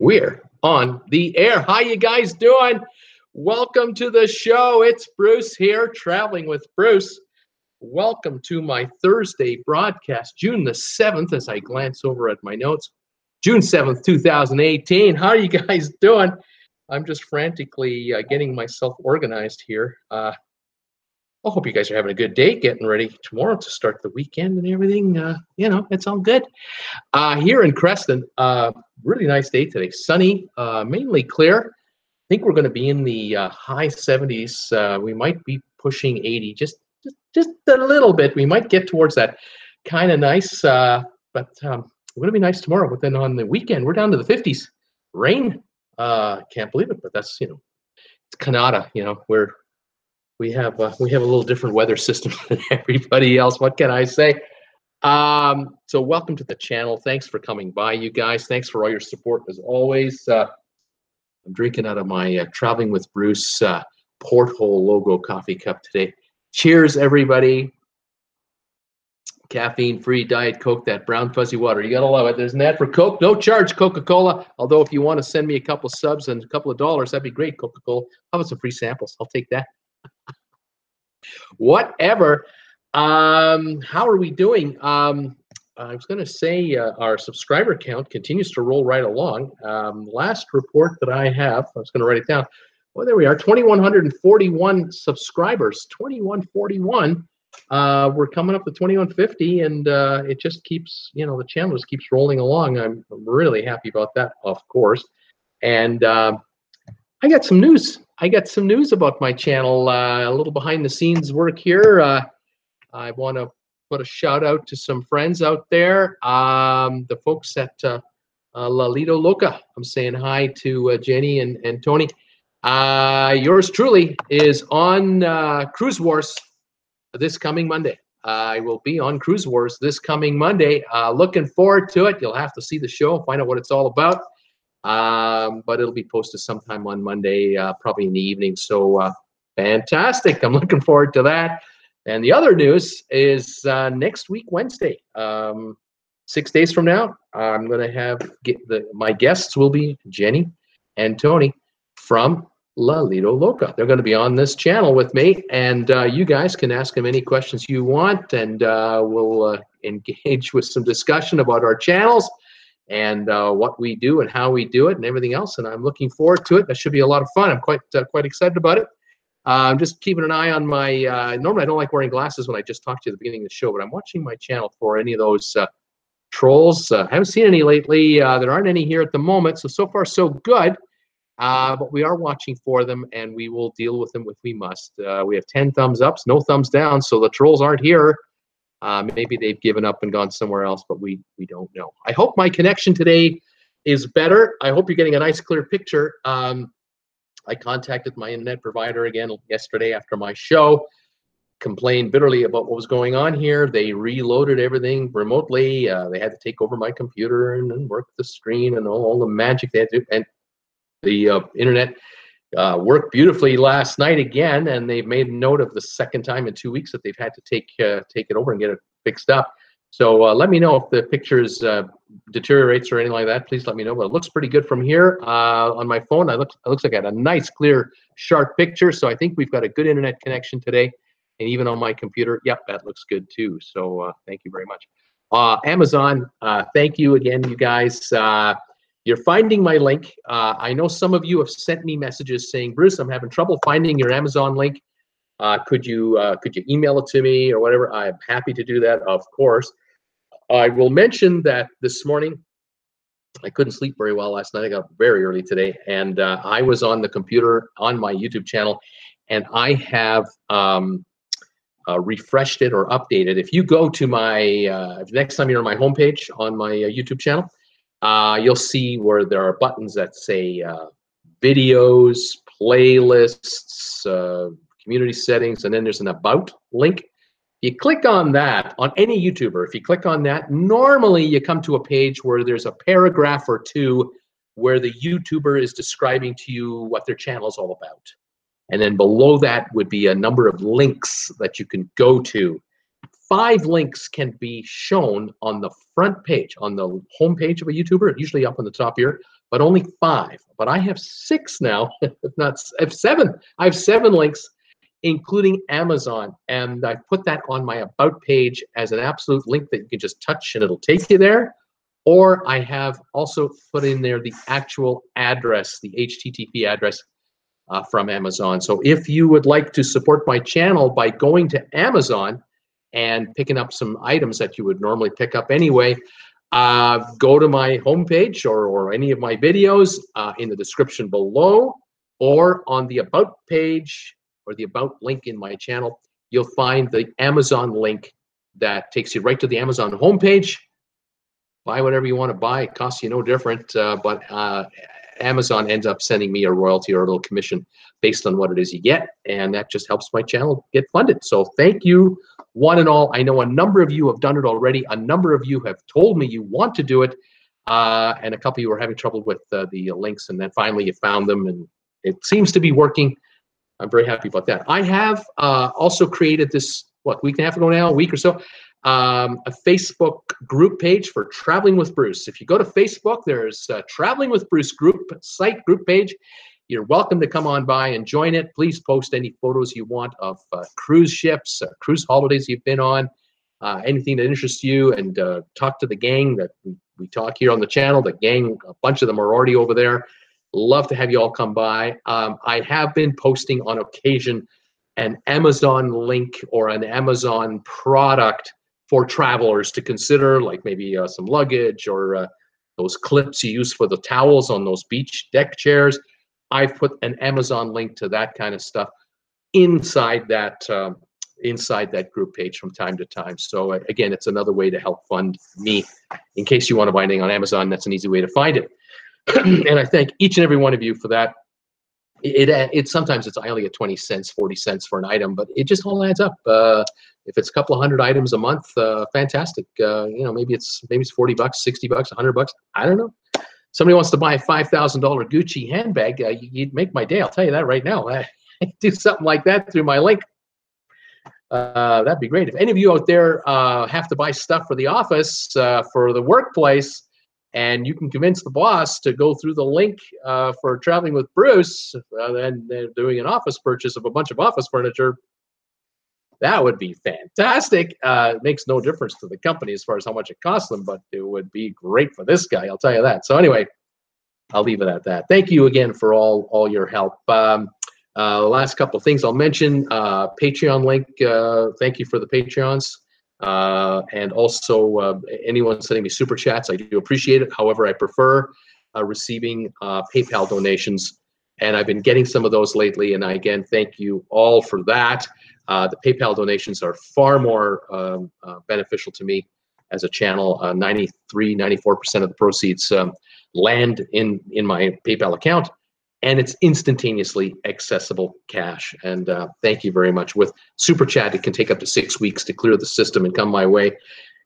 We're on the air. How you guys doing? Welcome to the show. It's Bruce here, traveling with Bruce. Welcome to my Thursday broadcast, June the 7th, as I glance over at my notes. June 7th, 2018. How are you guys doing? I'm just frantically getting myself organized here. I hope you guys are having a good day, getting ready tomorrow to start the weekend and everything. It's all good. Here in Creston, really nice day today. Sunny, mainly clear. I think we're going to be in the high 70s. We might be pushing 80, just a little bit. We might get towards that kind of nice, but we're going to be nice tomorrow. But then on the weekend, we're down to the 50s. Rain, can't believe it, but that's, it's Canada, where we have a little different weather system than everybody else. What can I say? So welcome to the channel. Thanks for coming by, you guys. Thanks for all your support as always. I'm drinking out of my Traveling with Bruce Porthole logo coffee cup today. Cheers, everybody. Caffeine-free Diet Coke, that brown fuzzy water. You gotta love it. There's an ad for Coke. No charge, Coca-Cola. Although if you want to send me a couple subs and a couple of dollars, that'd be great, Coca-Cola. How about some free samples? I'll take that. Whatever. How are we doing? I was going to say our subscriber count continues to roll right along. Last report that I have, I was going to write it down. Well, there we are, 2,141 subscribers. 2,141. We're coming up to 2,150, and it just keeps, the channel just keeps rolling along. I'm really happy about that, of course. And I got some news. I got some news about my channel, a little behind the scenes work here. I want to put a shout out to some friends out there, the folks at La Lido Loca. I'm saying hi to Jenny and Tony. Yours truly is on Cruise Wars this coming Monday. I will be on Cruise Wars this coming Monday. Looking forward to it. You'll have to see the show, find out what it's all about. But it'll be posted sometime on Monday, probably in the evening. So fantastic. I'm looking forward to that. And the other news is next week, Wednesday, 6 days from now, I'm going to my guests will be Jenny and Tony from La Lido Loca. They're going to be on this channel with me, and you guys can ask them any questions you want, and we'll engage with some discussion about our channels and what we do and how we do it and everything else. And I'm looking forward to it. That should be a lot of fun. I'm quite excited about it. I'm just keeping an eye on my, normally I don't like wearing glasses when I just talked to you at the beginning of the show, but I'm watching my channel for any of those trolls. I haven't seen any lately. There aren't any here at the moment, so far so good. But we are watching for them, and we will deal with them if we must. We have 10 thumbs ups, no thumbs down, so the trolls aren't here. Maybe they've given up and gone somewhere else, but we don't know. I hope my connection today is better. I hope you're getting a nice clear picture. I contacted my internet provider again yesterday after my show, complained bitterly about what was going on here. They reloaded everything remotely. They had to take over my computer and work the screen and all the magic they had to do. And the internet worked beautifully last night again, and they've made note of the second time in 2 weeks that they've had to take it over and get it fixed up. So let me know if the pictures deteriorates or anything like that. Please let me know. But it looks pretty good from here on my phone. It looks like I got a nice, clear, sharp picture. So I think we've got a good internet connection today. And even on my computer, yep, that looks good too. So thank you very much. Amazon, thank you again, you guys. You're finding my link. I know some of you have sent me messages saying, Bruce, I'm having trouble finding your Amazon link. Could you email it to me or whatever? I'm happy to do that, of course. I will mention that this morning, I couldn't sleep very well last night. I got up very early today, and I was on the computer on my YouTube channel, and I have refreshed it or updated. If you go to my, next time you're on my homepage on my YouTube channel, you'll see where there are buttons that say videos, playlists, community settings, and then there's an about link. You click on that, on any YouTuber, if you click on that, normally you come to a page where there's a paragraph or two where the YouTuber is describing to you what their channel is all about. And then below that would be a number of links that you can go to 5 links can be shown on the front page, on the home page of a YouTuber, usually up on the top here, but only 5. But I have 6 now, if not, I have 7. I have 7 links, including Amazon, and I put that on my About page as an absolute link that you can just touch and it'll take you there. Or I have also put in there the actual address, the HTTP address from Amazon. So if you would like to support my channel by going to Amazon and picking up some items that you would normally pick up anyway, go to my homepage or any of my videos in the description below, or on the About page or the About link in my channel, you'll find the Amazon link that takes you right to the Amazon homepage. Buy whatever you want to buy. It costs you no different, but Amazon ends up sending me a royalty or a little commission based on what it is you get, and that just helps my channel get funded. So thank you, one and all. I know a number of you have done it already. A number of you have told me you want to do it, and a couple of you were having trouble with the links, and then finally you found them, and it seems to be working. I'm very happy about that. I have also created this, week and a half ago now, a week or so, a Facebook group page for Traveling with Bruce. If you go to Facebook, there's a Traveling with Bruce group page. You're welcome to come on by and join it. Please post any photos you want of cruise ships, cruise holidays you've been on, anything that interests you, and talk to the gang that we talk here on the channel. The gang, a bunch of them are already over there. Love to have you all come by. I have been posting on occasion an Amazon link or an Amazon product for travelers to consider, like maybe some luggage or those clips you use for the towels on those beach deck chairs. I've put an Amazon link to that kind of stuff inside that group page from time to time. So again, it's another way to help fund me. In case you want to buy anything on Amazon, that's an easy way to find it. And I thank each and every one of you for that. Sometimes I only get 20 cents, 40 cents for an item, but it just all adds up. If it's a couple of hundred items a month, fantastic. Maybe it's $40, $60, $100. I don't know. Somebody wants to buy a $5,000 Gucci handbag, you'd make my day. I'll tell you that right now. Do something like that through my link. That'd be great. If any of you out there have to buy stuff for the office, for the workplace, and you can convince the boss to go through the link for Traveling with Bruce, and they're doing an office purchase of a bunch of office furniture, that would be fantastic. It makes no difference to the company as far as how much it costs them, but it would be great for this guy, I'll tell you that. So anyway, I'll leave it at that. Thank you again for all your help. Last couple of things I'll mention. Patreon link. Thank you for the Patreons. And also anyone sending me super chats, I do appreciate it. However, I prefer receiving PayPal donations, and I've been getting some of those lately, and I again thank you all for that. The PayPal donations are far more beneficial to me as a channel. 93–94% of the proceeds land in my PayPal account, and it's instantaneously accessible cash. And thank you very much. With Super Chat, it can take up to 6 weeks to clear the system and come my way.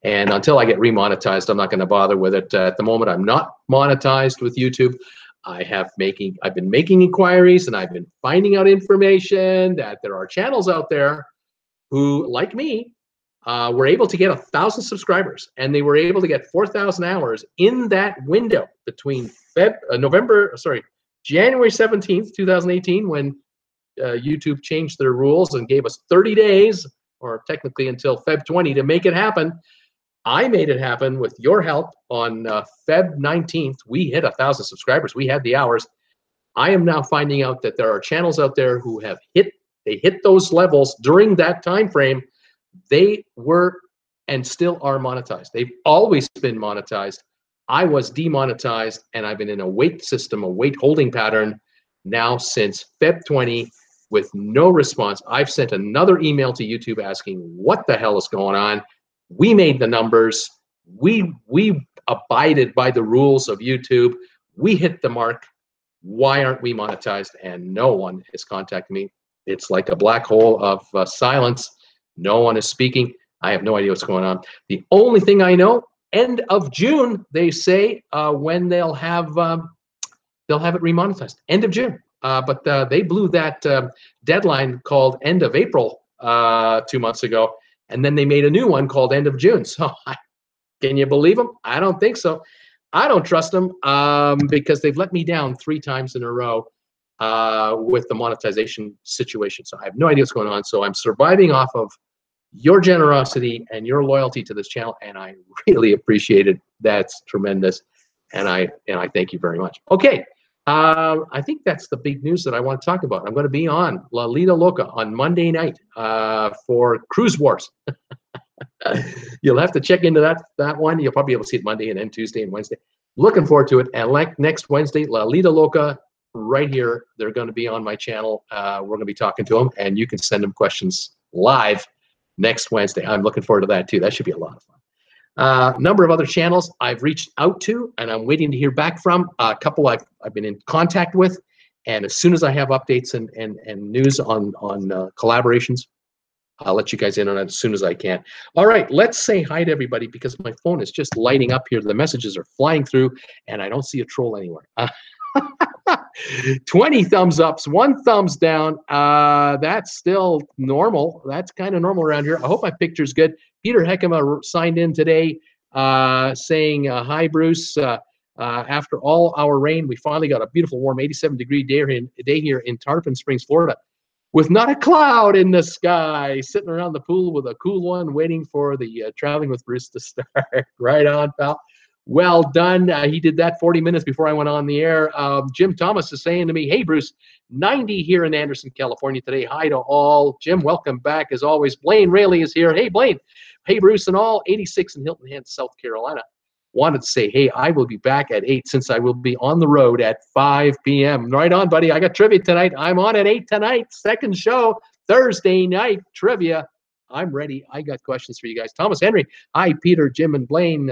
And until I get remonetized, I'm not going to bother with it. At the moment, I'm not monetized with YouTube. I've been making inquiries, and I've been finding out information that there are channels out there who, like me, were able to get 1,000 subscribers, and they were able to get 4,000 hours in that window between January 17th, 2018, when YouTube changed their rules and gave us 30 days, or technically until Feb 20, to make it happen. I made it happen with your help on Feb 19th. We hit 1,000 subscribers. We had the hours. I am now finding out that there are channels out there who have hit those levels during that time frame. They were and still are monetized. They've always been monetized. I was demonetized, and I've been in a wait system, a wait holding pattern now since Feb 20 with no response. I've sent another email to YouTube asking what the hell is going on. We made the numbers. We abided by the rules of YouTube. We hit the mark. Why aren't we monetized? And no one is contacting me. It's like a black hole of silence. No one is speaking. I have no idea what's going on. The only thing I know, end of June, they say, when they'll have it remonetized. End of June. But they blew that deadline called end of April 2 months ago. And then they made a new one called End of June. So can you believe them? I don't think so. I don't trust them because they've let me down 3 times in a row with the monetization situation. So I have no idea what's going on. So I'm surviving off of your generosity and your loyalty to this channel, and I really appreciate it. That's tremendous, and I thank you very much. Okay, I think that's the big news that I want to talk about. I'm going to be on La Lita Loca on Monday night for Cruise Wars. You'll have to check into that one. You'll probably be able to see it Monday and then Tuesday and Wednesday. Looking forward to it. And like next Wednesday, La Lita Loca right here. They're going to be on my channel. We're going to be talking to them, and you can send them questions live next Wednesday. I'm looking forward to that too. That should be a lot of fun. A number of other channels I've reached out to, and I'm waiting to hear back from. A couple I've been in contact with, and as soon as I have updates and news on collaborations, I'll let you guys in on it as soon as I can. All right, let's say hi to everybody because my phone is just lighting up here. The messages are flying through, and I don't see a troll anywhere. 20 thumbs ups, 1 thumbs down. That's still normal. That's kind of normal around here. I hope my picture's good. Peter Heckema signed in today saying, hi, Bruce. After all our rain, we finally got a beautiful, warm 87-degree day here in Tarpon Springs, Florida, with not a cloud in the sky, sitting around the pool with a cool one, waiting for the Traveling with Bruce to start. Right on, pal. Well done. He did that 40 minutes before I went on the air. Jim Thomas is saying to me, hey, Bruce, 90 here in Anderson, California today. Hi to all. Jim, welcome back as always. Blaine Rayleigh is here. Hey, Blaine. Hey, Bruce and all. 86 in Hilton Head, South Carolina. Wanted to say, hey, I will be back at 8 since I will be on the road at 5 p.m. Right on, buddy. I got trivia tonight. I'm on at 8 tonight. Second show, Thursday night trivia. I'm ready. I got questions for you guys. Thomas Henry. Hi, Peter, Jim, and Blaine.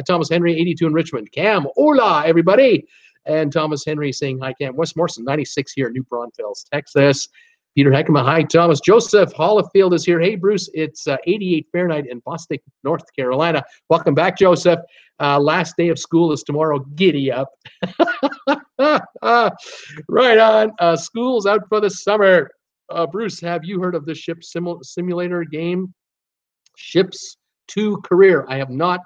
Thomas Henry, 82 in Richmond. Cam, hola, everybody. And Thomas Henry saying hi, Cam. Wes Morrison, 96 here in New Braunfels, Texas. Peter Heckema. Hi, Thomas. Joseph Hollifield is here. Hey, Bruce. It's 88 Fahrenheit in Boston, North Carolina. Welcome back, Joseph. Last day of school is tomorrow. Giddy up. Right on. School's out for the summer. Bruce, have you heard of this ship simulator game, Ships to Career? I have not,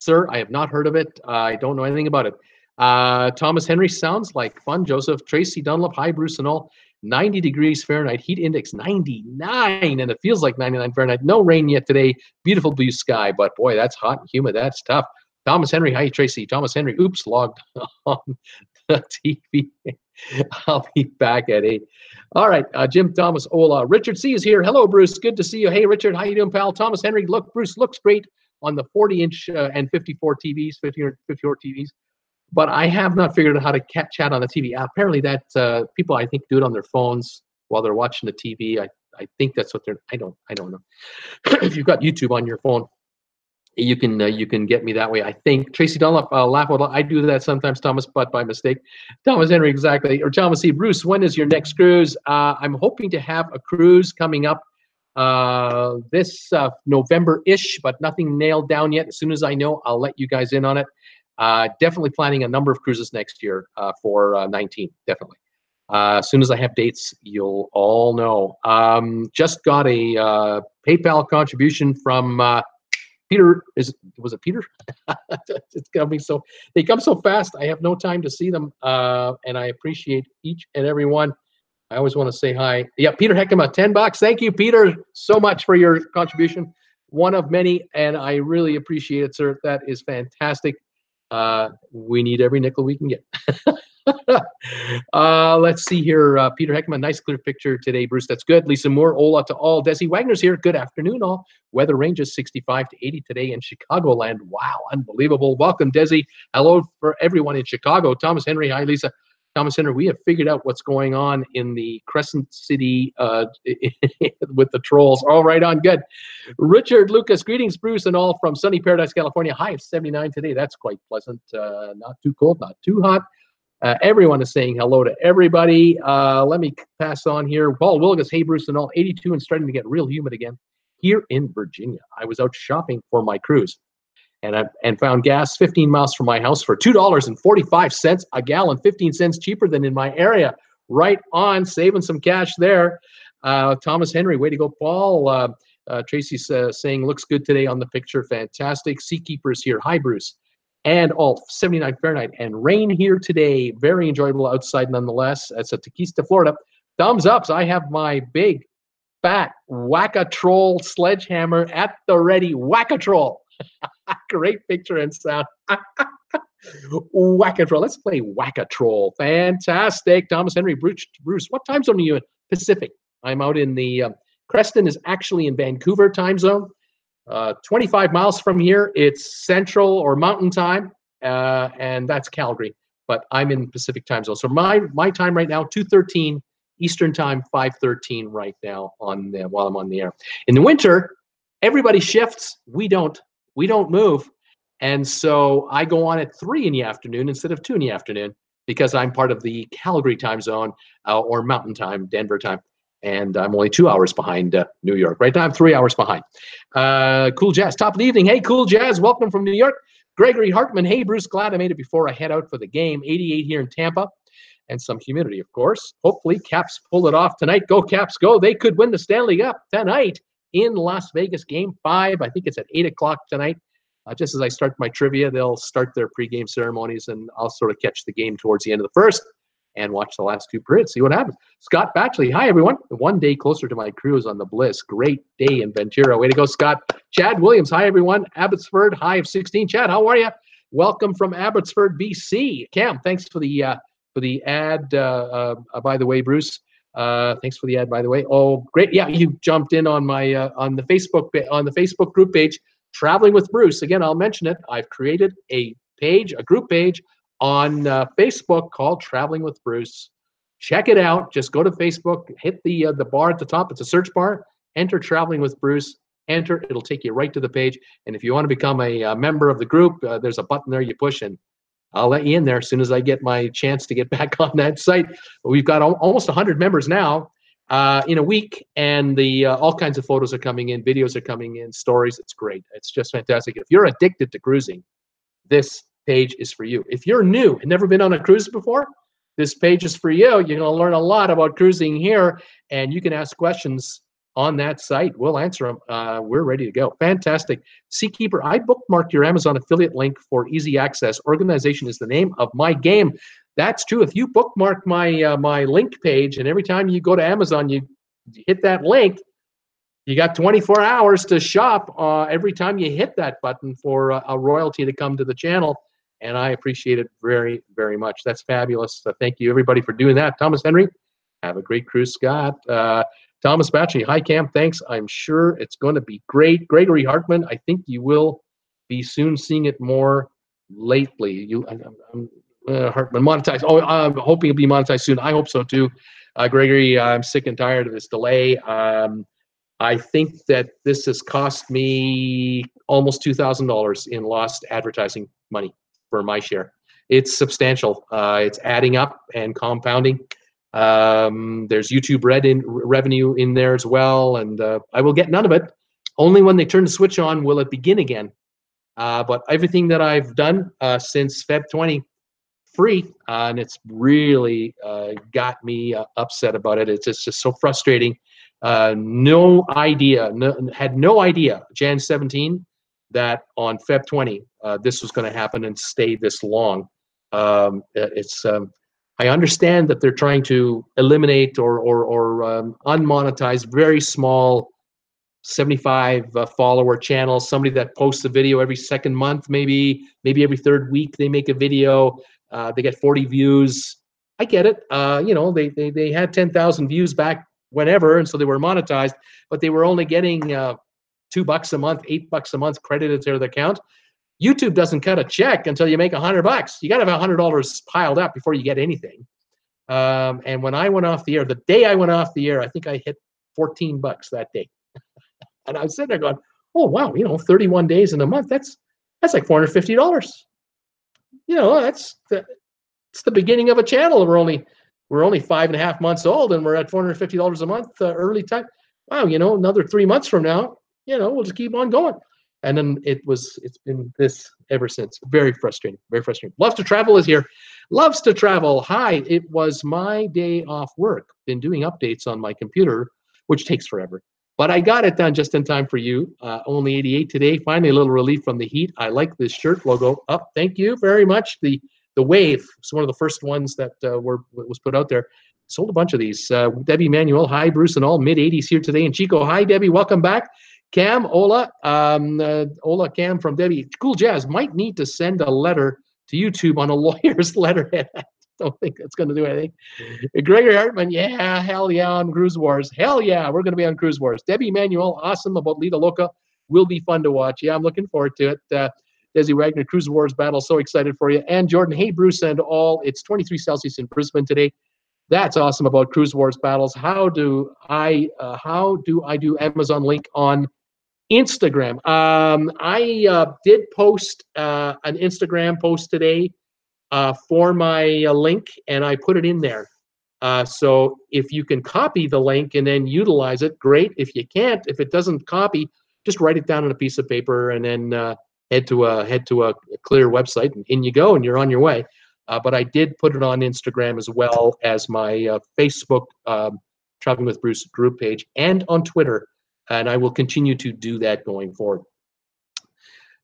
sir. I have not heard of it. I don't know anything about it. Thomas Henry, sounds like fun. Joseph, Tracy Dunlop, hi, Bruce and all. 90 degrees Fahrenheit, heat index 99, and it feels like 99 Fahrenheit. No rain yet today. Beautiful blue sky, but boy, that's hot and humid. That's tough. Thomas Henry, hi, Tracy. Thomas Henry, oops, logged on the TV. I'll be back at 8. All right, Jim Thomas, hola. Richard C is here. Hello, Bruce. Good to see you. Hey, Richard, how you doing, pal? Thomas Henry, look, Bruce looks great on the 40-inch and 54 TVs, 54 TVs. But I have not figured out how to chat on the TV. Apparently, that people I think do it on their phones while they're watching the TV. I think that's what they're. I don't know. If you've got YouTube on your phone, you can get me that way. I think Tracy Dunlop, laugh out loud. I do that sometimes, Thomas, but by mistake. Thomas Henry, exactly. Or Thomas C. Bruce, when is your next cruise? I'm hoping to have a cruise coming up this November-ish, but nothing nailed down yet. As soon as I know, I'll let you guys in on it. Definitely planning a number of cruises next year for 19, definitely. As soon as I have dates, you'll all know. Just got a PayPal contribution from Peter. Was it Peter? It's coming so, they come so fast. I have no time to see them, and I appreciate each and every one. I always want to say hi. Yeah, Peter Heckema, $10. Thank you, Peter, so much for your contribution. One of many, and I really appreciate it, sir. That is fantastic. We need every nickel we can get. Let's see here. Peter Heckman, nice clear picture today, Bruce. That's good. Lisa Moore, hola to all. Desi Wagner's here. Good afternoon, all. Weather ranges 65 to 80 today in Chicagoland. Wow, unbelievable. Welcome, Desi. Hello for everyone in Chicago. Thomas Henry, hi, Lisa. Thomas Henry, we have figured out what's going on in the Crescent City with the trolls. All right, on, good. Richard Lucas, greetings, Bruce, and all from sunny Paradise, California. High of 79 today. That's quite pleasant. Not too cold, not too hot. Everyone is saying hello to everybody. Let me pass on here. Paul Wilgus, hey, Bruce, and all. 82 and starting to get real humid again here in Virginia. I was out shopping for my cruise. And found gas 15 miles from my house for $2.45 a gallon, 15 cents cheaper than in my area. Right on, saving some cash there. Thomas Henry, way to go, Paul. Tracy's saying, looks good today on the picture. Fantastic. Seakeeper is here. Hi, Bruce. And all 79 Fahrenheit. And rain here today. Very enjoyable outside nonetheless. That's at Tequista, Florida. Thumbs ups. I have my big, fat Whack-A-Troll sledgehammer at the ready. Whack-A-Troll. Great picture and sound. Whack-A-Troll. Let's play Whack-A-Troll. Fantastic. Thomas Henry. Bruce, what time zone are you in? Pacific. I'm out in the Creston is actually in Vancouver time zone. 25 miles from here, it's Central or Mountain time, and that's Calgary. But I'm in Pacific time zone. So my time right now, 2:13 Eastern time, 5:13 right now while I'm on the air. In the winter, everybody shifts. We don't move. And so I go on at 3 in the afternoon instead of 2 in the afternoon because I'm part of the Calgary time zone or Mountain time, Denver time. And I'm only 2 hours behind New York. Right now, I'm 3 hours behind. Cool Jazz, top of the evening. Hey, Cool Jazz, welcome from New York. Gregory Hartman, hey, Bruce, glad I made it before I head out for the game. 88 here in Tampa, and some humidity, of course. Hopefully, Caps pull it off tonight. Go, Caps, go. They could win the Stanley Cup tonight in Las Vegas, Game 5. I think it's at 8 o'clock tonight. Just as I start my trivia, they'll start their pregame ceremonies, and I'll sort of catch the game towards the end of the first and watch the last 2 periods, see what happens. Scott Batchley, hi, everyone. 1 day closer to my cruise on the Bliss. Great day in Ventura. Way to go, Scott. Chad Williams, hi, everyone. Abbotsford, high of 16. Chad, how are you? Welcome from Abbotsford, BC. Cam, thanks for the ad, by the way, Bruce. Thanks for the ad, by the way. Oh, great. Yeah, you jumped in on my on the Facebook group page, Traveling with Bruce. Again, I'll mention it. I've created a group page on Facebook called Traveling with Bruce. Check it out. Just go to Facebook, hit the bar at the top. It's a search bar. Enter Traveling with Bruce. Enter. It'll take you right to the page. And if you want to become a member of the group, there's a button there you push, and I'll let you in there as soon as I get my chance to get back on that site. We've got almost 100 members now in a week, and all kinds of photos are coming in, videos are coming in, stories. It's great. It's just fantastic. If you're addicted to cruising, this page is for you. If you're new and never been on a cruise before, this page is for you. You're going to learn a lot about cruising here, and you can ask questions on that site. We'll answer them. We're ready to go. Fantastic. Seakeeper, I bookmarked your Amazon affiliate link for easy access. Organization is the name of my game. That's true. If you bookmark my my link page, and every time you go to Amazon, you hit that link, you got 24 hours to shop every time you hit that button for a royalty to come to the channel. And I appreciate it very, very much. That's fabulous. So thank you, everybody, for doing that. Thomas Henry, have a great cruise, Scott. Thomas Batchy, hi, Cam. Thanks. I'm sure it's going to be great. Gregory Hartman, I think you will be soon seeing it more lately. Hartman, monetized. Oh, I'm hoping it'll be monetized soon. I hope so, too. Gregory, I'm sick and tired of this delay. I think that this has cost me almost $2,000 in lost advertising money for my share. It's substantial. It's adding up and compounding. There's YouTube revenue in there as well, and I will get none of it. Only when they turn the switch on will it begin again. But everything that I've done since Feb 20 free, and it's really got me upset about it. It's just so frustrating. Had no idea, Jan 17, that on Feb 20 this was going to happen and stay this long. I understand that they're trying to eliminate or unmonetize very small 75 follower channels. Somebody that posts a video every second month, maybe every third week they make a video. They get 40 views. I get it. You know, they had 10,000 views back whenever, and so they were monetized, but they were only getting $2 a month, $8 a month credited to their account. YouTube doesn't cut a check until you make $100. You got to have $100 piled up before you get anything. And when I went off the air, the day I went off the air, I think I hit $14 that day. And I was sitting there going, "Oh wow, you know, 31 days in a month. That's like $450. You know, it's the beginning of a channel. We're only 5.5 months old, and we're at $450 a month early time. Wow, you know, another 3 months from now, you know, we'll just keep on going." And then it's been this ever since. Very frustrating, very frustrating. Loves to Travel is here. Loves to Travel. Hi, it was my day off work. Been doing updates on my computer, which takes forever. But I got it done just in time for you. Only 88 today. Finally, a little relief from the heat. I like this shirt logo. Oh, thank you very much. The Wave was one of the first ones that was put out there. Sold a bunch of these. Debbie Manuel, hi, Bruce and all, mid-80s here today. And Chico, hi, Debbie, welcome back. Cam, Ola, Ola, Cam from Debbie. Cool Jazz might need to send a letter to YouTube on a lawyer's letterhead. I don't think that's going to do anything. Gregory Hartman, yeah, hell yeah, on Cruise Wars. Hell yeah, we're going to be on Cruise Wars. Debbie Manuel, awesome about Lita Loca. Will be fun to watch. Yeah, I'm looking forward to it. Desi Wagner, Cruise Wars battle, so excited for you. And Jordan, hey, Bruce and all. It's 23 Celsius in Brisbane today. That's awesome about Cruise Wars battles. How do I do Amazon link on Instagram? I did post an Instagram post today for my link, and I put it in there. So if you can copy the link and then utilize it, great. If you can't, if it doesn't copy, just write it down on a piece of paper and then head to a clear website, and in you go, and you're on your way. But I did put it on Instagram as well as my Facebook Traveling with Bruce group page and on Twitter, and I will continue to do that going forward.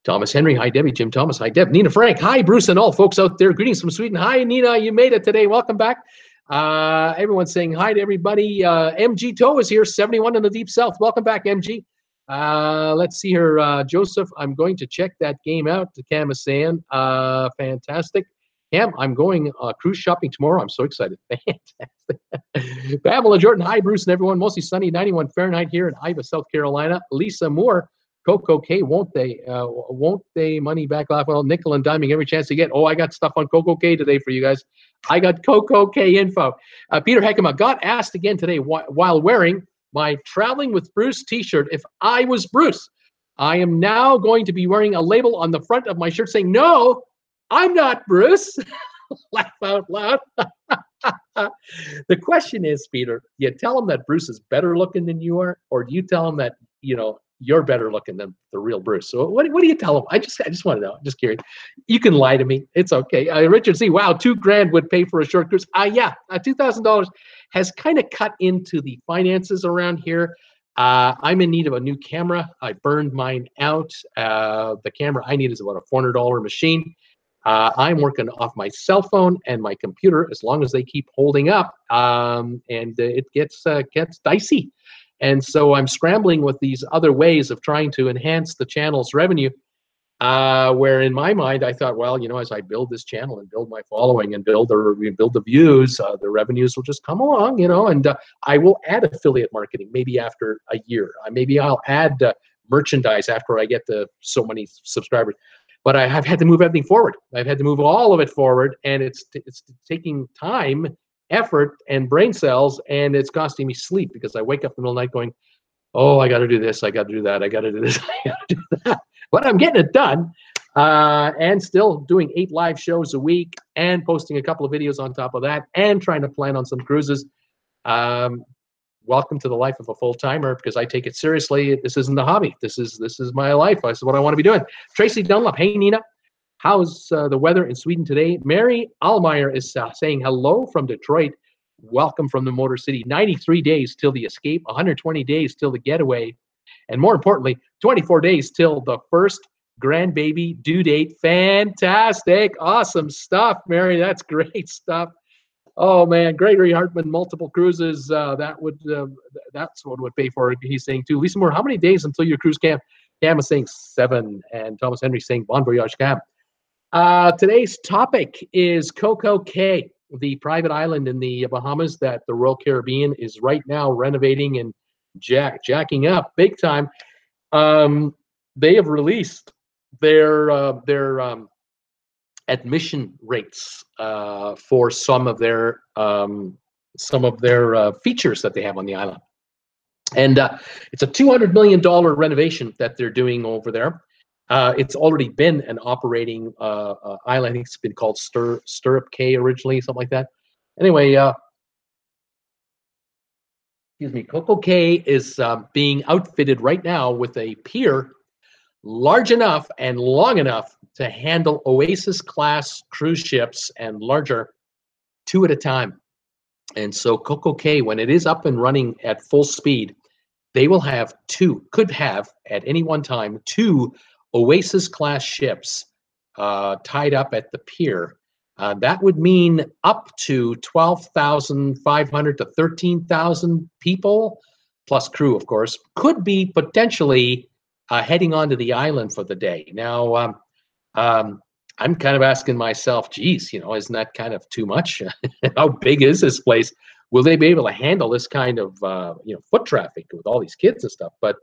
Thomas Henry, hi Debbie. Jim Thomas, hi Deb. Nina Frank, hi Bruce and all folks out there. Greetings from Sweden. Hi Nina, you made it today. Welcome back. Everyone's saying hi to everybody. MG Toe is here, 71 in the Deep South. Welcome back, MG. Let's see here. Joseph, I'm going to check that game out. Cam is saying, fantastic. Cam, I'm going cruise shopping tomorrow. I'm so excited. Fantastic. Pamela Jordan, hi Bruce and everyone. Mostly sunny, 91 Fahrenheit here in Iva, South Carolina. Lisa Moore, Coco Cay, won't they money back off? Well, nickel and diming every chance they get. Oh, I got stuff on Coco Cay today for you guys. I got Coco Cay info. Peter Heckema got asked again today while wearing my Traveling with Bruce t-shirt if I was Bruce. I am now going to be wearing a label on the front of my shirt saying, no, I'm not Bruce. Laugh out loud. The question is, Peter, do you tell him that Bruce is better looking than you are, or do you tell him that, you know, you're better looking than the real Bruce? So what do you tell him? I just want to know. I'm just curious. You can lie to me. It's okay. Richard C. Wow, $2,000 would pay for a short cruise. Yeah, $2,000 has kind of cut into the finances around here. I'm in need of a new camera. I burned mine out. The camera I need is about a $400 machine. I'm working off my cell phone and my computer as long as they keep holding up, and it gets dicey. And so I'm scrambling with these other ways of trying to enhance the channel's revenue, where in my mind I thought, well, you know, as I build this channel and build my following and build the views, the revenues will just come along, you know, and I will add affiliate marketing maybe after a year. Maybe I'll add merchandise after I get to so many subscribers. But I've had to move everything forward. I've had to move all of it forward, and it's taking time, effort, and brain cells, and it's costing me sleep because I wake up in the middle of the night going, oh, I got to do this, I got to do that, I got to do this, I got to do that. But I'm getting it done, and still doing 8 live shows a week and posting a couple of videos on top of that and trying to plan on some cruises. Welcome to the life of a full-timer, because I take it seriously. This isn't a hobby. This is my life. This is what I want to be doing. Tracy Dunlop, hey Nina, how's the weather in Sweden today? Mary Allmeyer is saying hello from Detroit. Welcome from the Motor City. 93 days till the escape, 120 days till the getaway, and more importantly, 24 days till the first grandbaby due date. Fantastic, awesome stuff, Mary. That's great stuff. Oh man, Gregory Hartman, multiple cruises. That's what would pay for it. He's saying too. Lisa Moore, how many days until your cruise camp? Cam is saying 7, and Thomas Henry saying bon voyage, Cam. Today's topic is Coco Cay, the private island in the Bahamas that the Royal Caribbean is right now renovating and jacking up big time. They have released their admission rates for some of their features that they have on the island, and it's a $200 million renovation that they're doing over there. It's already been an operating island. I think it's been called Stirrup Cay originally, something like that. Anyway, excuse me, Coco Cay is being outfitted right now with a pier large enough and long enough to handle Oasis class cruise ships and larger, 2 at a time. And so Coco Cay, when it is up and running at full speed, they will have could have at any one time, 2 Oasis-class ships tied up at the pier. That would mean up to 12,500 to 13,000 people, plus crew, of course, could be potentially heading onto the island for the day. Now, I'm kind of asking myself, geez, isn't that kind of too much? How big is this place? Will they be able to handle this kind of foot traffic with all these kids and stuff? But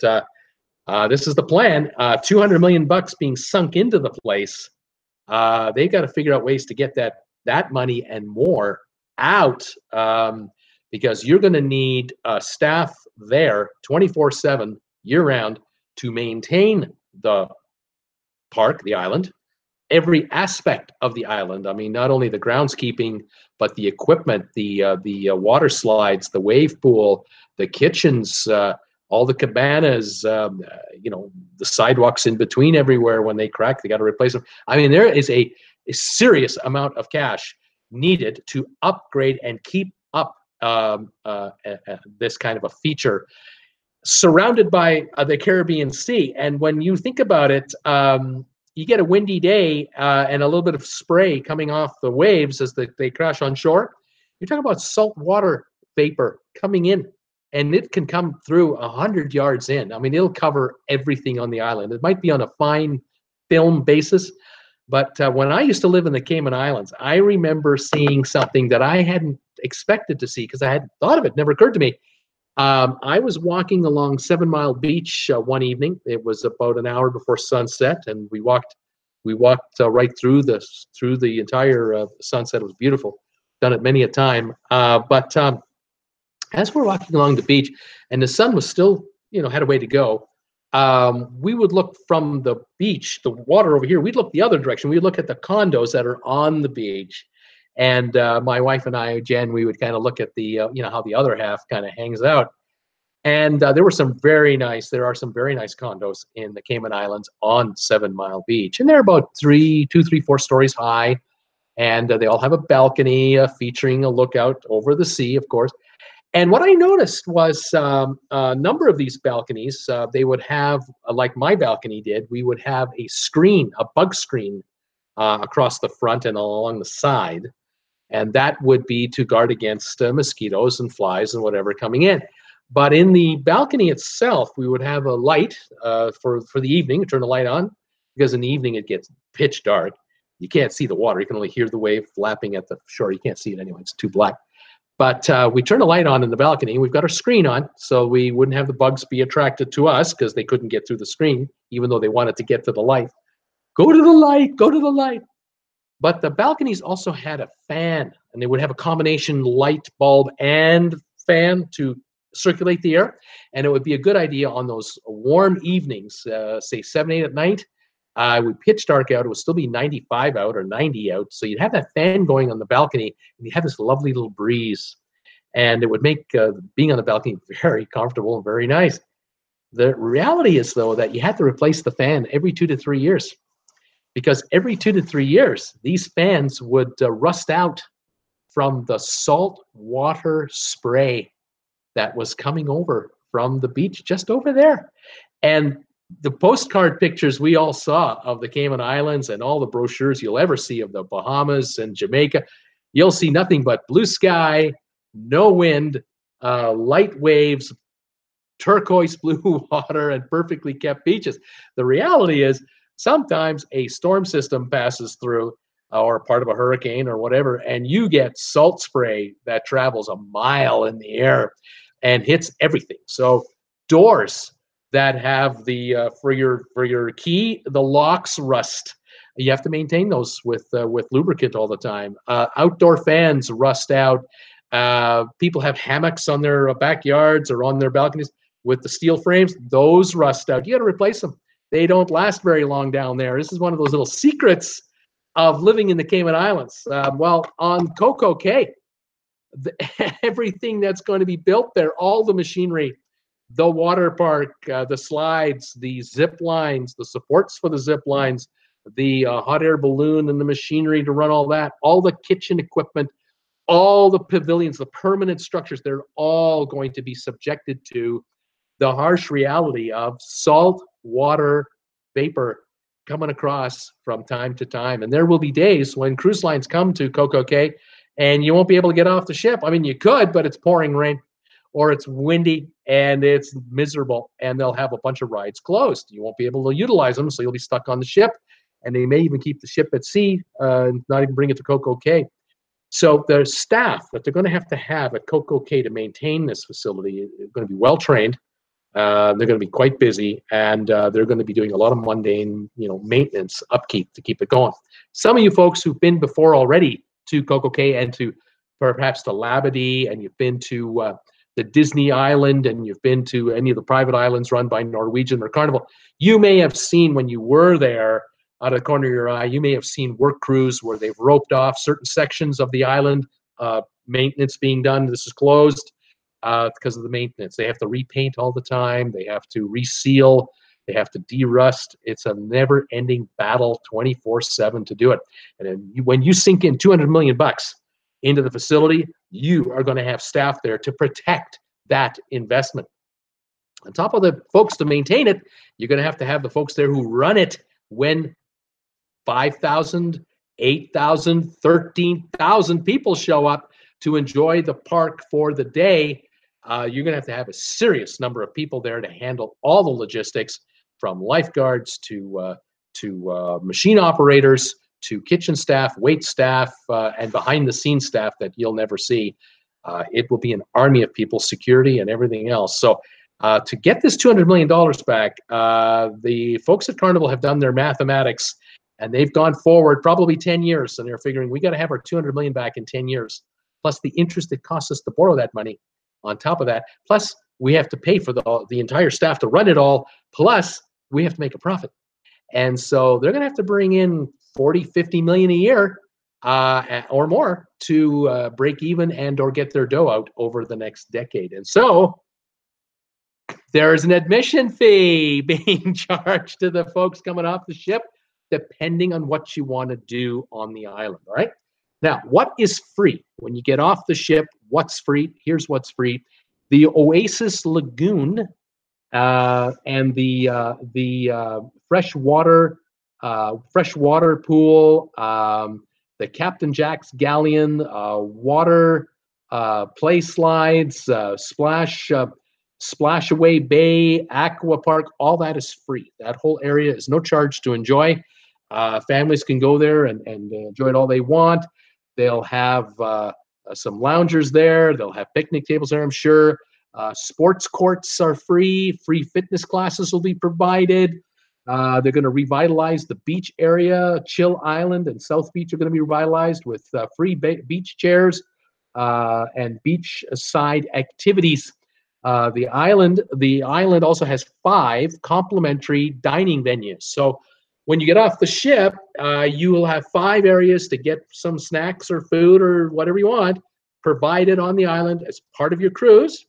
this is the plan. $200 million being sunk into the place. They got to figure out ways to get that money and more out, because you're going to need staff there 24/7 year-round to maintain the park, the island, every aspect of the island. I mean, not only the groundskeeping, but the equipment, the water slides, the wave pool, the kitchens, all the cabanas, the sidewalks in between everywhere. When they crack, they got to replace them. I mean, there is a serious amount of cash needed to upgrade and keep up this kind of a feature, surrounded by the Caribbean Sea. And when you think about it, you get a windy day and a little bit of spray coming off the waves as they crash on shore. You're talking about salt water vapor coming in, and it can come through 100 yards in. I mean, it'll cover everything on the island. It might be on a fine film basis, but when I used to live in the Cayman Islands, I remember seeing something that I hadn't expected to see because I hadn't thought of it. Never occurred to me. I was walking along 7 Mile Beach one evening. It was about an hour before sunset, and we walked right through the entire sunset. It was beautiful. Done it many a time. But as we're walking along the beach, and the sun was still, had a way to go, we would look from the beach, the water over here. We'd look the other direction. We'd look at the condos that are on the beach. And my wife and I, Jen, we would kind of look at the, how the other half kind of hangs out. And there are some very nice condos in the Cayman Islands on 7 Mile Beach. And they're about 2, 3, 4 stories high. And they all have a balcony featuring a lookout over the sea, of course. And what I noticed was a number of these balconies, they would have, like my balcony did, we would have a screen, a bug screen across the front and along the side. And that would be to guard against mosquitoes and flies and whatever coming in. But in the balcony itself, we would have a light for the evening, turn the light on, because in the evening it gets pitch dark. You can't see the water. You can only hear the wave flapping at the shore. You can't see it anyway. It's too black. But we turn the light on in the balcony. We've got our screen on, so we wouldn't have the bugs be attracted to us because they couldn't get through the screen, even though they wanted to get to the light. Go to the light. Go to the light. But the balconies also had a fan, and they would have a combination light bulb and fan to circulate the air. And it would be a good idea on those warm evenings, say 7, 8 at night. It would pitch dark out. It would still be 95 out or 90 out. So you'd have that fan going on the balcony, and you'd have this lovely little breeze. And it would make being on the balcony very comfortable and very nice. The reality is, though, that you had to replace the fan every 2 to 3 years. Because every 2 to 3 years, these fans would rust out from the salt water spray that was coming over from the beach just over there. And the postcard pictures we all saw of the Cayman Islands and all the brochures you'll ever see of the Bahamas and Jamaica, you'll see nothing but blue sky, no wind, light waves, turquoise blue water, and perfectly kept beaches. The reality is, sometimes a storm system passes through or part of a hurricane or whatever, and you get salt spray that travels a mile in the air and hits everything. So doors that have the for your key, the locks rust. You have to maintain those with lubricant all the time. Outdoor fans rust out. People have hammocks on their backyards or on their balconies with the steel frames. Those rust out. You got to replace them. They don't last very long down there. This is one of those little secrets of living in the Cayman Islands. Well, on Coco Cay, everything that's going to be built there, all the machinery, the water park, the slides, the zip lines, the supports for the zip lines, the hot air balloon and the machinery to run all that, all the kitchen equipment, all the pavilions, the permanent structures, they're all going to be subjected to the harsh reality of salt water vapor coming across from time to time. And there will be days when cruise lines come to Coco Cay and you won't be able to get off the ship. I mean, you could, but it's pouring rain or it's windy and it's miserable, and they'll have a bunch of rides closed. You won't be able to utilize them, so you'll be stuck on the ship, and they may even keep the ship at sea, not even bring it to Coco Cay. So the staff that they're going to have at Coco Cay to maintain this facility is going to be well trained. They're going to be quite busy, and they're going to be doing a lot of mundane, maintenance, upkeep to keep it going. Some of you folks who've been before already to Coco Cay and to perhaps to Labadee, and you've been to the Disney Island, and you've been to any of the private islands run by Norwegian or Carnival, you may have seen when you were there, out of the corner of your eye, you may have seen work crews where they've roped off certain sections of the island, maintenance being done. This is closed because of the maintenance. They have to repaint all the time. They have to reseal. They have to de-rust. It's a never-ending battle 24/7 to do it. And then when you sink in $200 million into the facility, you are going to have staff there to protect that investment. On top of the folks to maintain it, you're going to have the folks there who run it when 5,000, 8,000, 13,000 people show up to enjoy the park for the day. You're going to have a serious number of people there to handle all the logistics, from lifeguards to machine operators, to kitchen staff, wait staff, and behind-the-scenes staff that you'll never see. It will be an army of people, security and everything else. So to get this $200 million back, the folks at Carnival have done their mathematics, and they've gone forward probably 10 years, and they're figuring we got to have our $200 million back in 10 years, plus the interest it costs us to borrow that money on top of that. Plus, we have to pay for the entire staff to run it all, plus we have to make a profit. And so they're going to have to bring in 40, 50 million a year or more to break even and or get their dough out over the next decade. And so there's an admission fee being charged to the folks coming off the ship, depending on what you want to do on the island. All right. Now, what is free when you get off the ship? What's free? Here's what's free: the Oasis Lagoon and the freshwater pool, the Captain Jack's Galleon, water play slides, Splash Away Bay, Aqua Park. All that is free. That whole area is no charge to enjoy. Families can go there and enjoy it all they want. They'll have some loungers there. They'll have picnic tables there, I'm sure. Sports courts are free. Free fitness classes will be provided. They're going to revitalize the beach area. Chill Island and South Beach are going to be revitalized with free beach chairs and beachside activities. The island also has 5 complimentary dining venues. So when you get off the ship, you will have 5 areas to get some snacks or food or whatever you want provided on the island as part of your cruise.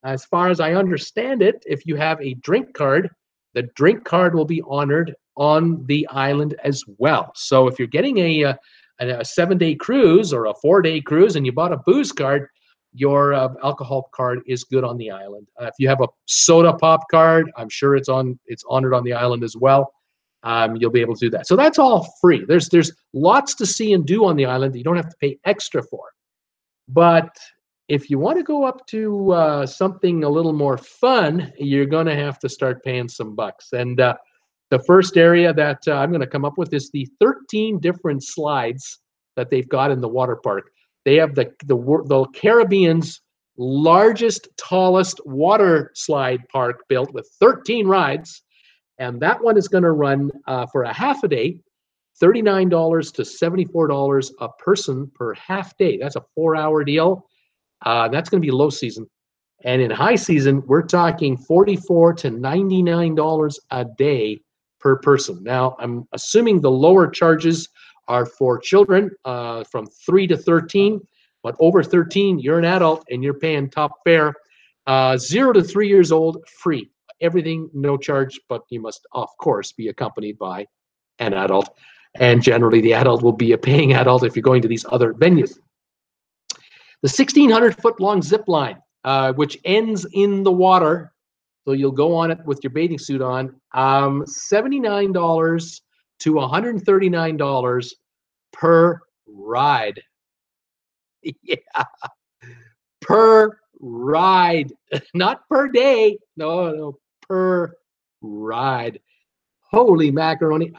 As far as I understand it, if you have a drink card, the drink card will be honored on the island as well. So if you're getting a 7-day cruise or a 4-day cruise and you bought a booze card, your alcohol card is good on the island. If you have a soda pop card, I'm sure it's honored on the island as well. You'll be able to do that. So that's all free. There's lots to see and do on the island that you don't have to pay extra for. But if you want to go up to something a little more fun, you're going to have to start paying some bucks. And the first area that I'm going to come up with is the 13 different slides that they've got in the water park. They have the Caribbean's largest, tallest water slide park built with 13 rides. And that one is going to run for a half a day, $39 to $74 a person per half day. That's a 4-hour deal. That's going to be low season. And in high season, we're talking $44 to $99 a day per person. Now, I'm assuming the lower charges are for children from 3 to 13, but over 13, you're an adult and you're paying top fare. 0 to 3 years old, free. Everything, no charge, but you must, of course, be accompanied by an adult. And generally, the adult will be a paying adult if you're going to these other venues. The 1,600-foot-long zip line, which ends in the water, So you'll go on it with your bathing suit on. $79 to $139 per ride. Yeah, per ride, not per day. No, no, per ride. Holy macaroni!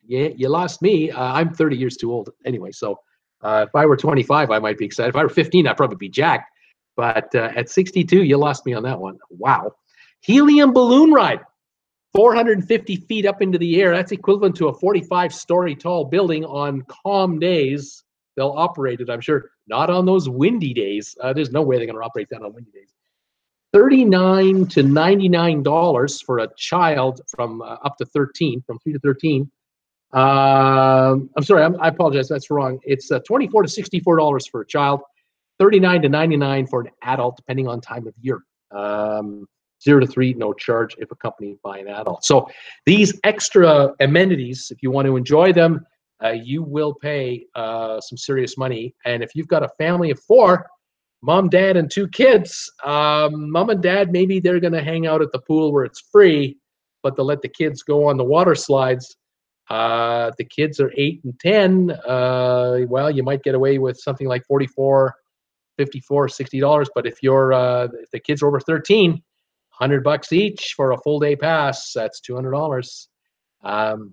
Yeah, you lost me. I'm 30 years too old anyway. So if I were 25, I might be excited. If I were 15, I'd probably be jacked. But at 62, you lost me on that one. Wow. Helium balloon ride, 450 feet up into the air. That's equivalent to a 45-story tall building on calm days. They'll operate it, I'm sure. Not on those windy days. There's no way they're going to operate that on windy days. $39 to $99 for a child from up to 13, from 3 to 13. I'm sorry, I apologize. That's wrong. It's $24 to $64 for a child, $39 to $99 for an adult, depending on time of year. 0 to 3, no charge if accompanied by an adult. So these extra amenities, if you want to enjoy them, you will pay some serious money. And if you've got a family of 4, mom, dad, and 2 kids, mom and dad, maybe they're going to hang out at the pool where it's free, but they'll let the kids go on the water slides. The kids are 8 and 10. Well, you might get away with something like $44, $54, $60. But if if the kids are over 13, $100 each for a full day pass. That's $200.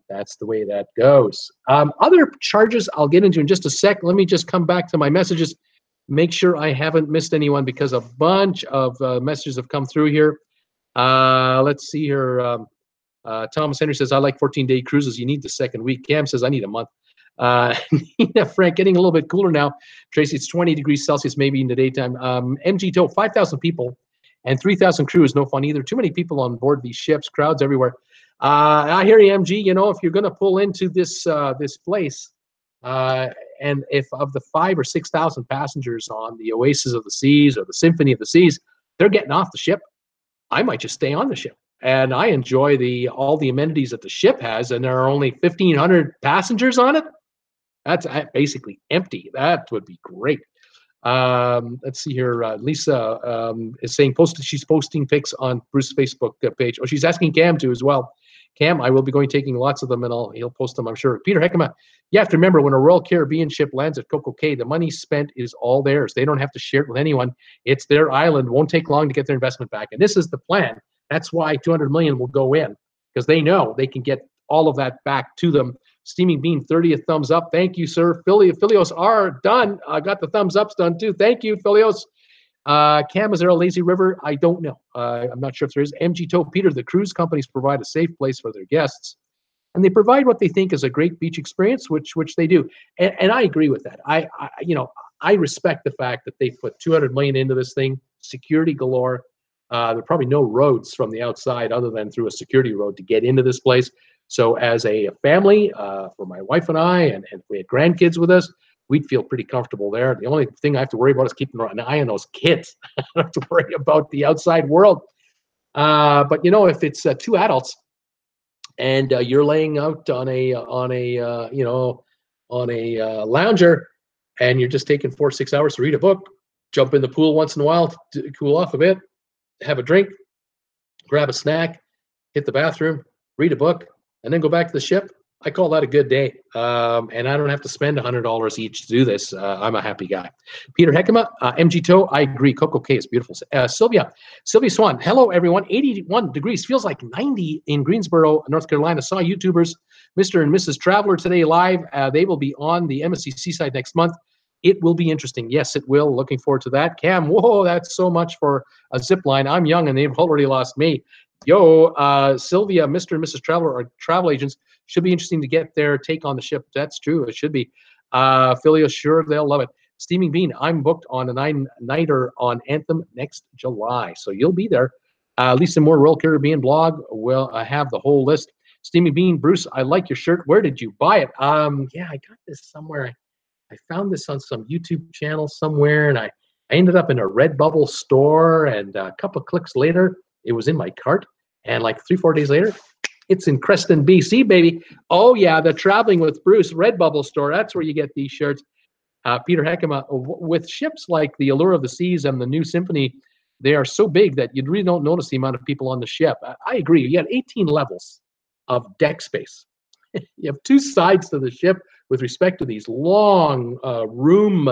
That's the way that goes. Other charges I'll get into in just a sec. Let me just come back to my messages. Make sure I haven't missed anyone because a bunch of messages have come through here. Let's see here. Thomas Henry says, I like 14-day cruises. You need the second week. Cam says, I need a month. Nina Frank, getting a little bit cooler now. Tracy, it's 20 degrees Celsius maybe in the daytime. MG Tow, 5,000 people and 3,000 crew is no fun either. Too many people on board these ships, crowds everywhere. I hear you, MG. You know, if you're going to pull into this place, and if of the 5,000 or 6,000 passengers on the Oasis of the Seas or the Symphony of the Seas, they're getting off the ship, I might just stay on the ship. And I enjoy all the amenities that the ship has, and there are only 1,500 passengers on it. That's basically empty. That would be great. Let's see here. Lisa is saying she's posting pics on Bruce's Facebook page. Oh, she's asking Cam to as well. Cam, I will be taking lots of them, and he'll post them, I'm sure. Peter Heckema, you have to remember, when a Royal Caribbean ship lands at Coco Cay, the money spent is all theirs. They don't have to share it with anyone. It's their island. It won't take long to get their investment back. And this is the plan. That's why $200 million will go in, because they know they can get all of that back to them. Steaming Bean, 30th thumbs up. Thank you, sir. Philios are done. I got the thumbs ups done too. Thank you, Philios. Cam, is there a lazy river? I don't know. I'm not sure if there is. MG Tow, Peter, the cruise companies provide a safe place for their guests, and they provide what they think is a great beach experience, which they do. And I agree with that. I respect the fact that they put $200 million into this thing, security galore. There are probably no roads from the outside other than through a security road to get into this place. So as a family, for my wife and I, and if we had grandkids with us, we'd feel pretty comfortable there. The only thing I have to worry about is keeping an eye on those kids. I don't have to worry about the outside world. But if it's 2 adults and you're laying out on a lounger, and you're just taking 4 or 6 hours to read a book, jump in the pool once in a while to cool off a bit, have a drink, grab a snack, hit the bathroom, read a book, and then go back to the ship, I call that a good day. And I don't have to spend $100 each to do this. I'm a happy guy. Peter Heckema, MG Tow, I agree. Coco Cay is beautiful. Sylvia Swan, hello, everyone. 81 degrees, feels like 90 in Greensboro, North Carolina. Saw YouTubers, Mr. and Mrs. Traveler today live. They will be on the MSC Seaside next month. It will be interesting. Yes, it will. Looking forward to that. Cam, whoa, that's so much for a zip line. I'm young, and they've already lost me. Yo, Sylvia, Mr. and Mrs. Traveler are travel agents. Should be interesting to get their take on the ship. That's true. It should be. Philio, sure, they'll love it. Steaming Bean, I'm booked on a 9-nighter on Anthem next July. So you'll be there. Lisa Moore, Royal Caribbean blog will have the whole list. Steaming Bean, Bruce, I like your shirt. Where did you buy it? Yeah, I got this somewhere. I found this on some YouTube channel somewhere, and I ended up in a RedBubble store, and a couple of clicks later, it was in my cart. And like 3-4 days later, it's in Creston, BC, baby. Oh, yeah, the Traveling with Bruce RedBubble store. That's where you get these shirts. Peter Heckema, with ships like the Allure of the Seas and the new Symphony, They are so big that you really don't notice the amount of people on the ship. I agree. You got 18 levels of deck space. You have two sides to the ship with respect to these long room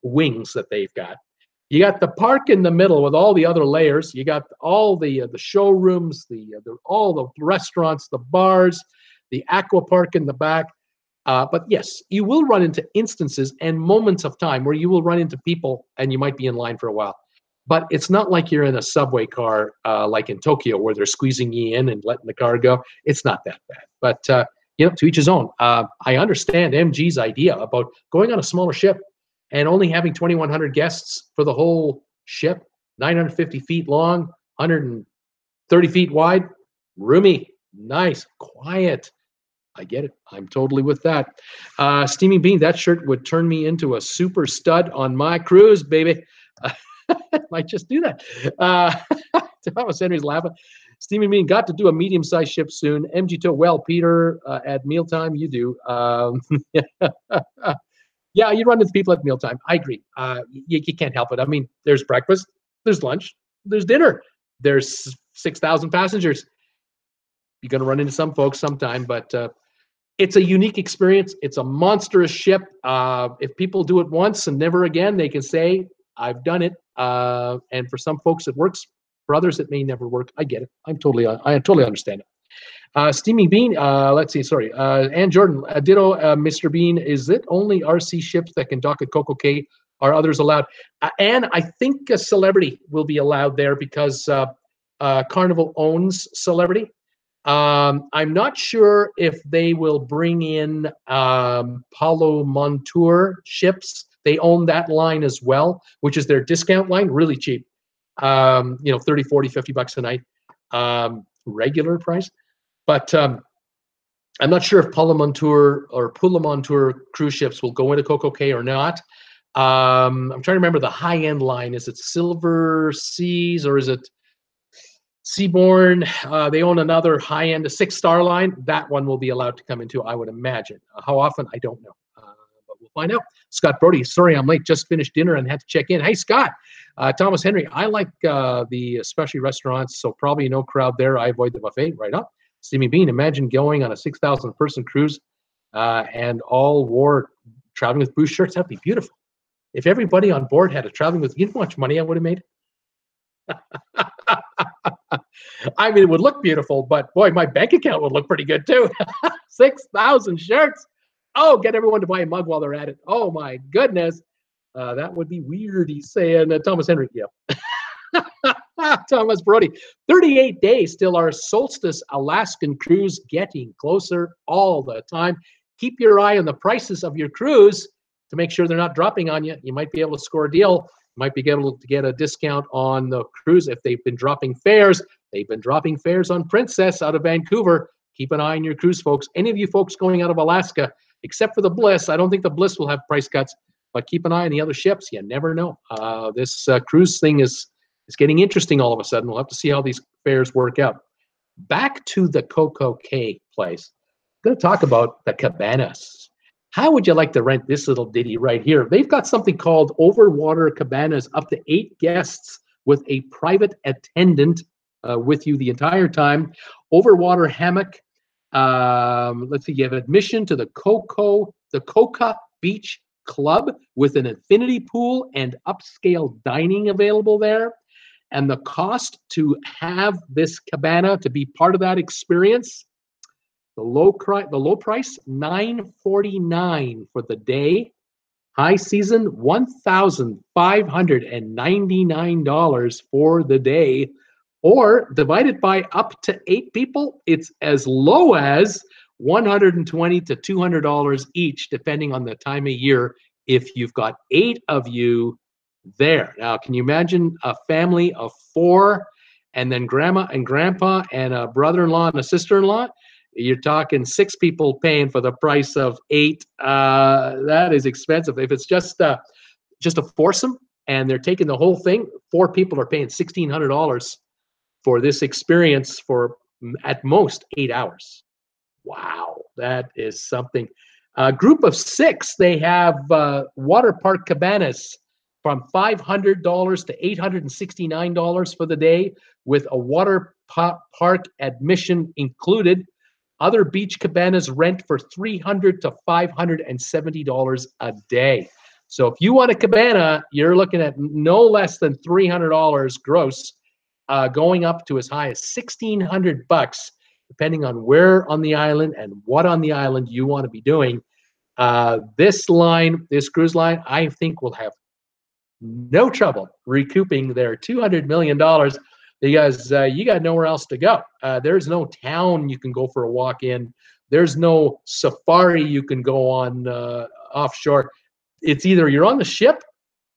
wings that they've got. You got the park in the middle with all the other layers. You got all the showrooms, all the restaurants, the bars, the aqua park in the back. But yes, you will run into instances and moments of time where you will run into people and you might be in line for a while. But it's not like you're in a subway car like in Tokyo where they're squeezing you in and letting the car go. It's not that bad. But, to each his own. I understand MG's idea about going on a smaller ship and only having 2,100 guests for the whole ship, 950 feet long, 130 feet wide, roomy, nice, quiet. I get it. I'm totally with that. Steaming Bean, that shirt would turn me into a super stud on my cruise, baby. Might just do that. Thomas Henry's laughing. Steaming Bean, got to do a medium-sized ship soon. MG to well, Peter, at mealtime, you do. Yeah, you run into people at mealtime. I agree. You can't help it. I mean, there's breakfast, there's lunch, there's dinner. There's 6,000 passengers. You're going to run into some folks sometime, but it's a unique experience. It's a monstrous ship. If people do it once and never again, they can say, I've done it. And for some folks, it works. For others, it may never work. I get it. I totally understand it. Steaming Bean, let's see, sorry. Ann Jordan, ditto, Mr. Bean, is it only RC ships that can dock at Coco Cay? Are others allowed? Ann, I think a Celebrity will be allowed there because Carnival owns Celebrity. I'm not sure if they will bring in Paulo Montour ships. They own that line as well, which is their discount line, really cheap. 30, 40, 50 bucks a night, regular price. But I'm not sure if Paulo Montour or Pula Montour cruise ships will go into Coco Cay or not. I'm trying to remember the high-end line. Is it Silver Seas or is it Seabourn? They own another high-end, a 6-star line. That one will be allowed to come into, I would imagine. How often, I don't know. But we'll find out. Scott Brody, sorry I'm late. Just finished dinner and had to check in. Hey, Scott. Thomas Henry, I like the specialty restaurants, so probably no crowd there. I avoid the buffet. Right up. Steamy Bean, imagine going on a 6,000-person cruise and all wore traveling with Bruce shirts. That'd be beautiful. If everybody on board had a traveling with, you know how much money I would have made? I mean, it would look beautiful, but boy, my bank account would look pretty good too. 6,000 shirts. Oh, get everyone to buy a mug while they're at it. Oh my goodness. That would be weird, he's saying. Thomas Henry, yeah. Thomas Brody, 38 days till our solstice Alaskan cruise, getting closer all the time. Keep your eye on the prices of your cruise to make sure they're not dropping on you. You might be able to score a deal. You might be able to get a discount on the cruise if they've been dropping fares. They've been dropping fares on Princess out of Vancouver. Keep an eye on your cruise, folks. Any of you folks going out of Alaska, except for the Bliss, I don't think the Bliss will have price cuts, but keep an eye on the other ships. You never know. This cruise thing is getting interesting all of a sudden. We'll have to see how these fares work out. Back to the Coco Cay place. I'm going to talk about the Cabanas. How would you like to rent this little ditty right here? They've got something called Overwater Cabanas, up to 8 guests with a private attendant with you the entire time. Overwater hammock. Let's see, you have admission to the Coca Beach Club with an infinity pool and upscale dining available there. And the cost to have this cabana, to be part of that experience, the low price, $949 for the day. High season, $1,599 for the day. Or divided by up to 8 people, it's as low as $120 to $200 each, depending on the time of year, if you've got 8 of you there. Now, can you imagine a family of 4 and then grandma and grandpa and a brother-in-law and a sister-in-law? You're talking 6 people paying for the price of 8. That is expensive. If it's just a foursome and they're taking the whole thing, 4 people are paying $1,600 for this experience for at most 8 hours. Wow, that is something. A group of 6, they have water park cabanas from $500 to $869 for the day with a water park admission included. Other beach cabanas rent for $300 to $570 a day. So if you want a cabana, you're looking at no less than $300 gross, going up to as high as $1,600, depending on where on the island and what on the island you want to be doing. This cruise line, I think will have no trouble recouping their $200 million because you got nowhere else to go. There's no town you can go for a walk in. There's no safari you can go on offshore. It's either you're on the ship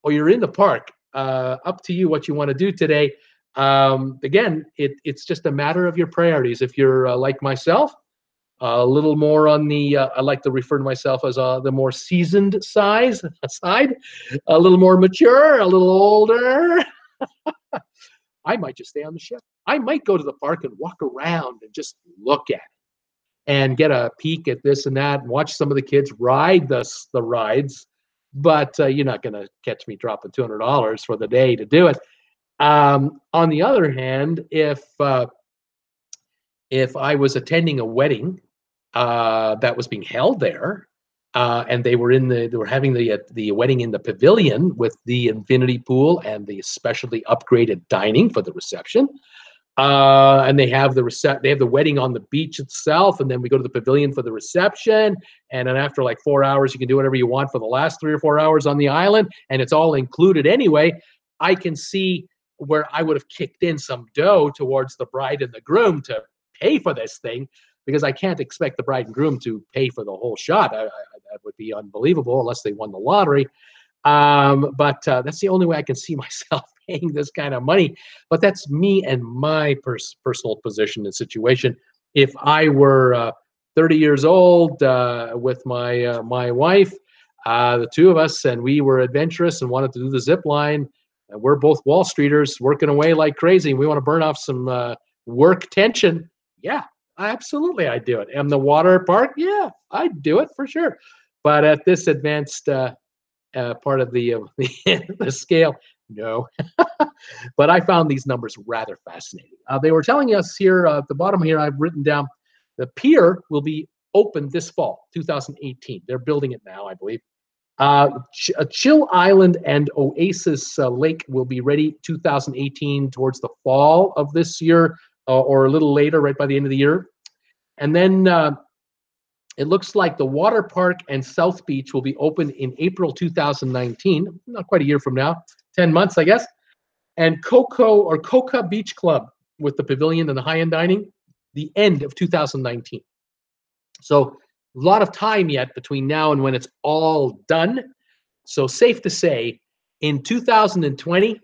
or you're in the park. Up to you what you want to do today. Again, it's just a matter of your priorities. If you're like myself, a little more on the, I like to refer to myself as the more seasoned side, a little more mature, a little older. I might just stay on the ship. I might go to the park and walk around and just look at it and get a peek at this and that and watch some of the kids ride the rides. But you're not going to catch me dropping $200 for the day to do it. On the other hand, if I was attending a wedding that was being held there, and they were having the wedding in the pavilion with the infinity pool and the specially upgraded dining for the reception, and they have the wedding on the beach itself, and then we go to the pavilion for the reception, and then after like 4 hours, you can do whatever you want for the last 3 or 4 hours on the island, and it's all included anyway. I can see where I would have kicked in some dough towards the bride and the groom to pay for this thing, because I can't expect the bride and groom to pay for the whole shot. That would be unbelievable unless they won the lottery. But that's the only way I can see myself paying this kind of money. But that's me and my personal position and situation. If I were 30 years old with my wife, the two of us, and we were adventurous and wanted to do the zip line, and we're both Wall Streeters working away like crazy, and we want to burn off some work tension, yeah, absolutely, I'd do it. And the water park, yeah, I'd do it for sure. But at this advanced part of the scale, no. But I found these numbers rather fascinating. They were telling us here at the bottom here, I've written down, the pier will be open this fall, 2018. They're building it now, I believe. Chill Island and Oasis Lake will be ready 2018, towards the fall of this year, or a little later, right by the end of the year. And then it looks like the water park and South Beach will be open in April 2019, not quite a year from now, 10 months, I guess. And Coco Beach Club with the pavilion and the high-end dining, the end of 2019. So a lot of time yet between now and when it's all done. So safe to say, in 2020,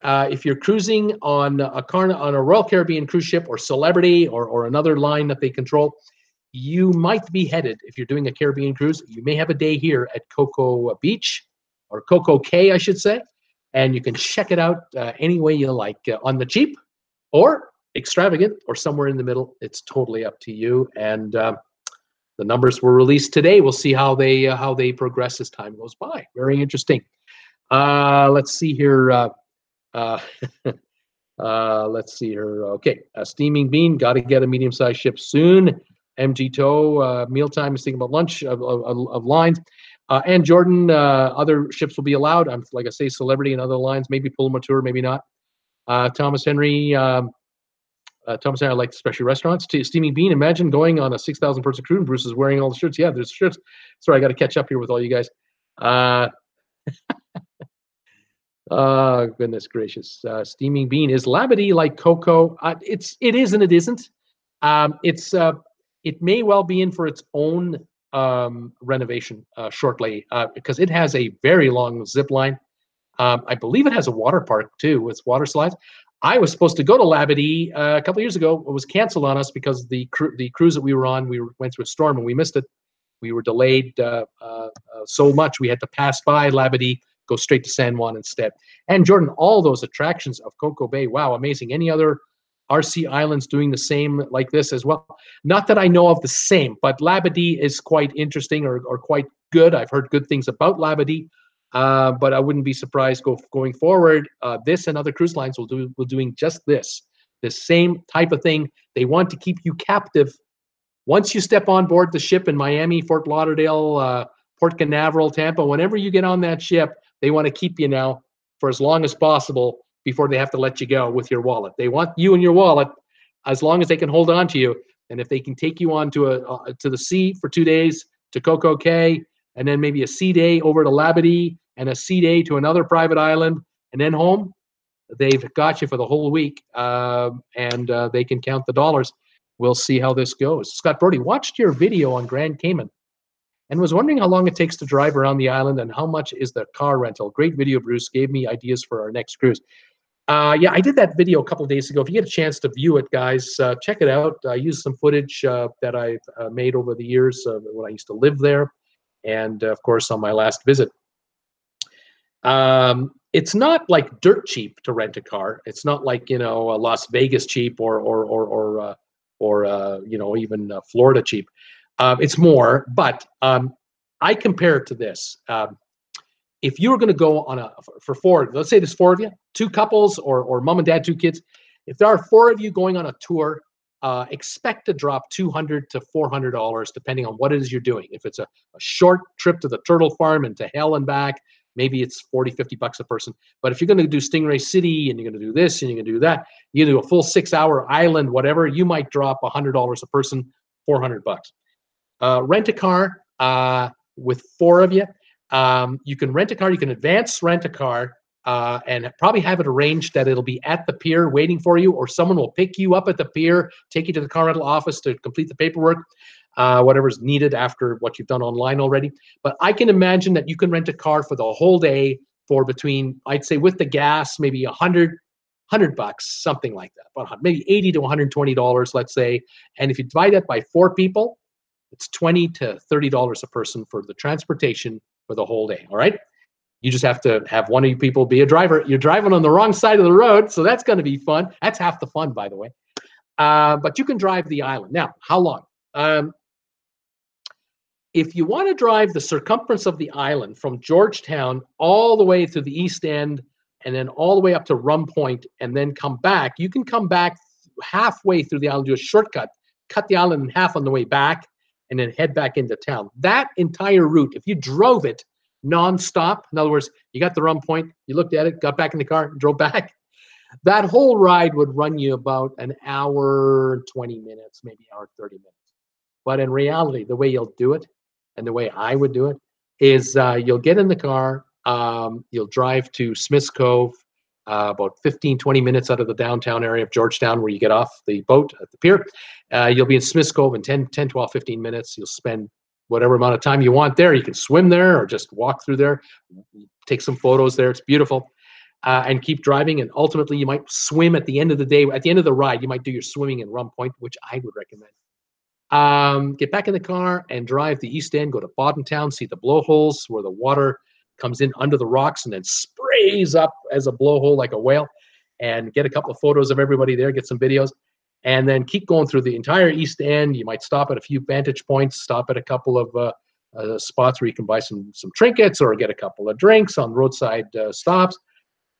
if you're cruising on a Royal Caribbean cruise ship or Celebrity or another line that they control, you might be headed, if you're doing a Caribbean cruise, you may have a day here at Coco Beach, or Coco Cay, I should say, and you can check it out any way you like, on the cheap or extravagant or somewhere in the middle. It's totally up to you. And the numbers were released today. We'll see how they progress as time goes by. Very interesting. Let's see here. Let's see here. Okay, Steaming Bean, got to get a medium-sized ship soon. MG Tow, mealtime is thinking about lunch of lines. And Jordan, other ships will be allowed. Like I say, Celebrity and other lines, maybe Pullman-Tour, maybe not. Thomas Henry, I like especially restaurants. Steaming Bean, imagine going on a 6,000 person cruise and Bruce is wearing all the shirts. Yeah, there's shirts. Sorry, I got to catch up here with all you guys. Oh, goodness gracious. Steaming Bean, is Labadee like Coco? It is and it isn't. It may well be in for its own renovation shortly, because it has a very long zip line. I believe it has a water park too with water slides. I was supposed to go to Labadee a couple of years ago. It was canceled on us because the cruise that we were on, went through a storm and we missed it. We were delayed so much we had to pass by Labadee, go straight to San Juan instead. And Jordan, all those attractions of Coco Bay, wow, amazing. Any other RC islands doing the same like this as well? Not that I know of the same, but Labadee is quite interesting or quite good. I've heard good things about Labadee. but I wouldn't be surprised going forward. This and other cruise lines will doing just this, the same type of thing. They want to keep you captive. Once you step on board the ship in Miami, Fort Lauderdale, Port Canaveral, Tampa, whenever you get on that ship, they want to keep you now for as long as possible before they have to let you go with your wallet. They want you and your wallet as long as they can hold on to you. And if they can take you on to the sea for 2 days to Coco Cay, and then maybe a sea day over to Labadee, and a sea day to another private island, and then home, they've got you for the whole week, and they can count the dollars. We'll see how this goes. Scott Brody watched your video on Grand Cayman and was wondering how long it takes to drive around the island and how much is the car rental. Great video, Bruce. Gave me ideas for our next cruise. Yeah, I did that video a couple of days ago. If you get a chance to view it, guys, check it out. I used some footage that I've made over the years when I used to live there, and of course on my last visit. It's not like dirt cheap to rent a car. It's not like, you know, Las Vegas cheap or you know, even Florida cheap. It's more, but I compare it to this. If you were going to go on for four, let's say there's four of you, two couples or mom and dad, two kids. If there are four of you going on a tour, expect to drop $200 to $400 depending on what it is you're doing. If it's a short trip to the turtle farm and to hell and back, maybe it's 40, 50 bucks a person. But if you're going to do Stingray City and you're going to do this and you're going to do that, you do a full 6-hour island, whatever, you might drop $100 a person, 400 bucks. Rent a car with four of you. You can rent a car. You can advance rent a car and probably have it arranged that it'll be at the pier waiting for you, or someone will pick you up at the pier, take you to the car rental office to complete the paperwork, whatever's needed after what you've done online already. But I can imagine that you can rent a car for the whole day for between, I'd say with the gas, maybe $100 bucks, something like that, maybe $80 to $120, let's say. And if you divide that by four people, it's $20 to $30 a person for the transportation for the whole day. All right. You just have to have one of you people be a driver. You're driving on the wrong side of the road, so that's going to be fun. That's half the fun, by the way. But you can drive the island. Now, how long? If you want to drive the circumference of the island from Georgetown all the way to the east end and then all the way up to Rum Point and then come back, you can come back halfway through the island, do a shortcut, cut the island in half on the way back, and then head back into town. That entire route, if you drove it nonstop, in other words, you got the Rum Point, you looked at it, got back in the car, drove back, that whole ride would run you about an hour and 20 minutes, maybe an hour 30 minutes. But in reality, the way you'll do it and the way I would do it is you'll get in the car, you'll drive to Smith's Cove, about 15, 20 minutes out of the downtown area of Georgetown where you get off the boat at the pier. You'll be in Smith's Cove in 10, 12, 15 minutes. You'll spend whatever amount of time you want there. You can swim there or just walk through there, take some photos there. It's beautiful. And keep driving. And ultimately, you might swim at the end of the day. At the end of the ride, you might do your swimming in Rum Point, which I would recommend. Get back in the car and drive the east end, go to Boddentown, see the blowholes where the water comes in under the rocks and then sprays up as a blowhole like a whale, and get a couple of photos of everybody there, get some videos, and then keep going through the entire east end. You might stop at a few vantage points, stop at a couple of spots where you can buy some trinkets or get a couple of drinks on roadside stops,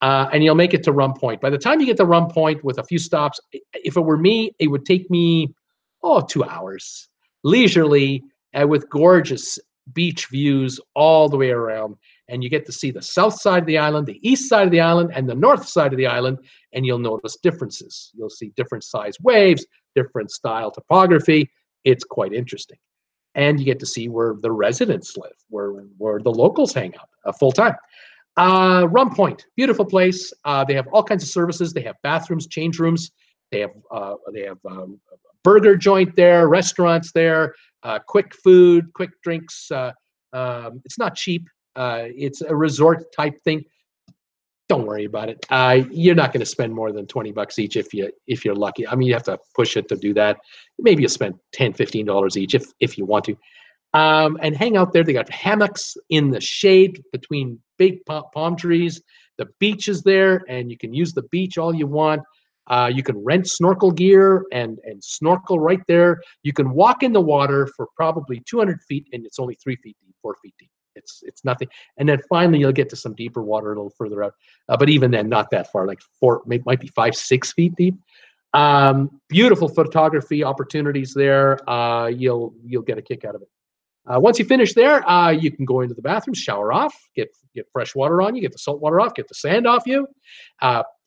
and you'll make it to Rum Point. By the time you get to Rum Point with a few stops, if it were me, it would take me 2 hours, leisurely, with gorgeous beach views all the way around. And you get to see the south side of the island, the east side of the island, and the north side of the island, and you'll notice differences. You'll see different size waves, different style topography. It's quite interesting. And you get to see where the residents live, where the locals hang out full time. Rum Point, beautiful place. They have all kinds of services. They have bathrooms, change rooms. They have burger joint there, restaurants there, quick food, quick drinks. It's not cheap. It's a resort type thing. Don't worry about it. You're not going to spend more than 20 bucks each if you're lucky. I mean, you have to push it to do that. Maybe you spend $10, $15 each if you want to. And hang out there. They got hammocks in the shade between big palm trees. The beach is there, and you can use the beach all you want. You can rent snorkel gear and snorkel right there. You can walk in the water for probably 200 feet, and it's only 3 feet deep, 4 feet deep. It's nothing. And then finally you'll get to some deeper water a little further out. But even then, not that far, like might be 5-6 feet deep. Beautiful photography opportunities there. You'll get a kick out of it. Once you finish there, you can go into the bathroom, shower off, get fresh water on you, get the salt water off, get the sand off you,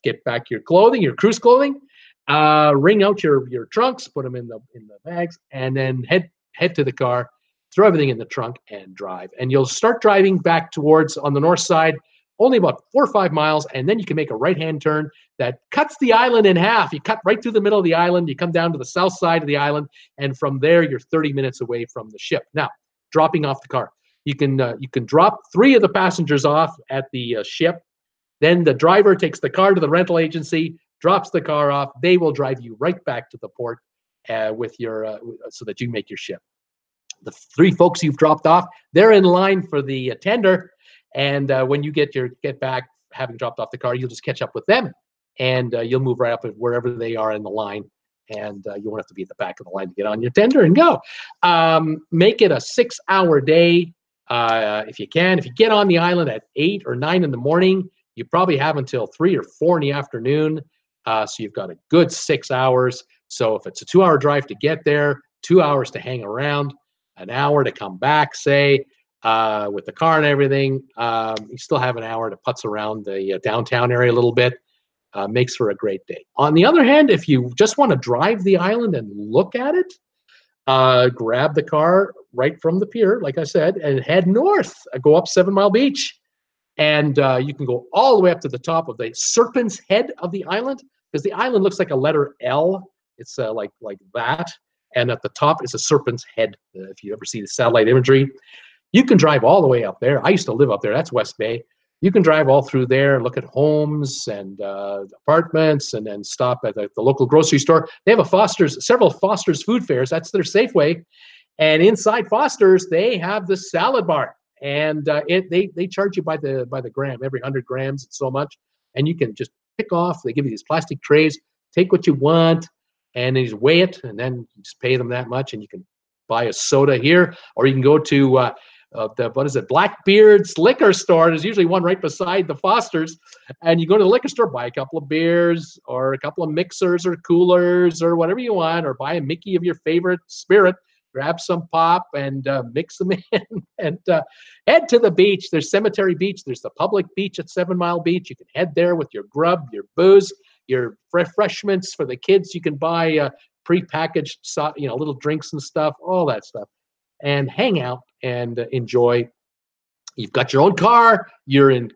get back your clothing, your cruise clothing, wring out your trunks, put them in the bags, and then head to the car, throw everything in the trunk, and drive. And you'll start driving back towards, on the north side, only about 4 or 5 miles, and then you can make a right-hand turn that cuts the island in half. You cut right through the middle of the island, you come down to the south side of the island, and from there you're 30 minutes away from the ship. Now, dropping off the car. You can drop 3 of the passengers off at the ship. Then the driver takes the car to the rental agency, drops the car off. They will drive you right back to the port with your so that you make your ship. The 3 folks you've dropped off, they're in line for the tender, and when you get back, having dropped off the car, you'll just catch up with them, and you'll move right up wherever they are in the line, and you won't have to be at the back of the line to get on your tender and go. Make it a 6-hour day if you can. If you get on the island at 8 or 9 in the morning, you probably have until 3 or 4 in the afternoon, so you've got a good 6 hours. So if it's a 2-hour drive to get there, 2 hours to hang around, an hour to come back, say, with the car and everything, you still have an hour to putz around the downtown area a little bit. Makes for a great day. On the other hand, if you just want to drive the island and look at it, grab the car right from the pier, like I said, and head north. Go up 7 Mile Beach, and you can go all the way up to the top of the Serpent's Head of the island, because the island looks like a letter L. It's like that. And at the top is a serpent's head. If you ever see the satellite imagery, you can drive all the way up there. I used to live up there. That's West Bay. You can drive all through there, look at homes and apartments, and then stop at the local grocery store. They have several Foster's food fairs. That's their Safeway. And inside Foster's, they have the salad bar. And they charge you by the gram. Every 100 grams, it's so much. And you can just pick off. They give you these plastic trays. Take what you want, and then you just weigh it, and then you just pay them that much, and you can buy a soda here, or you can go to Blackbeard's liquor store. There's usually one right beside the Foster's, and you go to the liquor store, buy a couple of beers or a couple of mixers or coolers or whatever you want, or buy a Mickey of your favorite spirit, grab some pop and mix them in, and head to the beach. There's Cemetery Beach. There's the public beach at 7 Mile Beach. You can head there with your grub, your booze, your refreshments for the kids. You can buy pre-packaged, little drinks and stuff, all that stuff, and hang out and enjoy. You've got your own car. You're in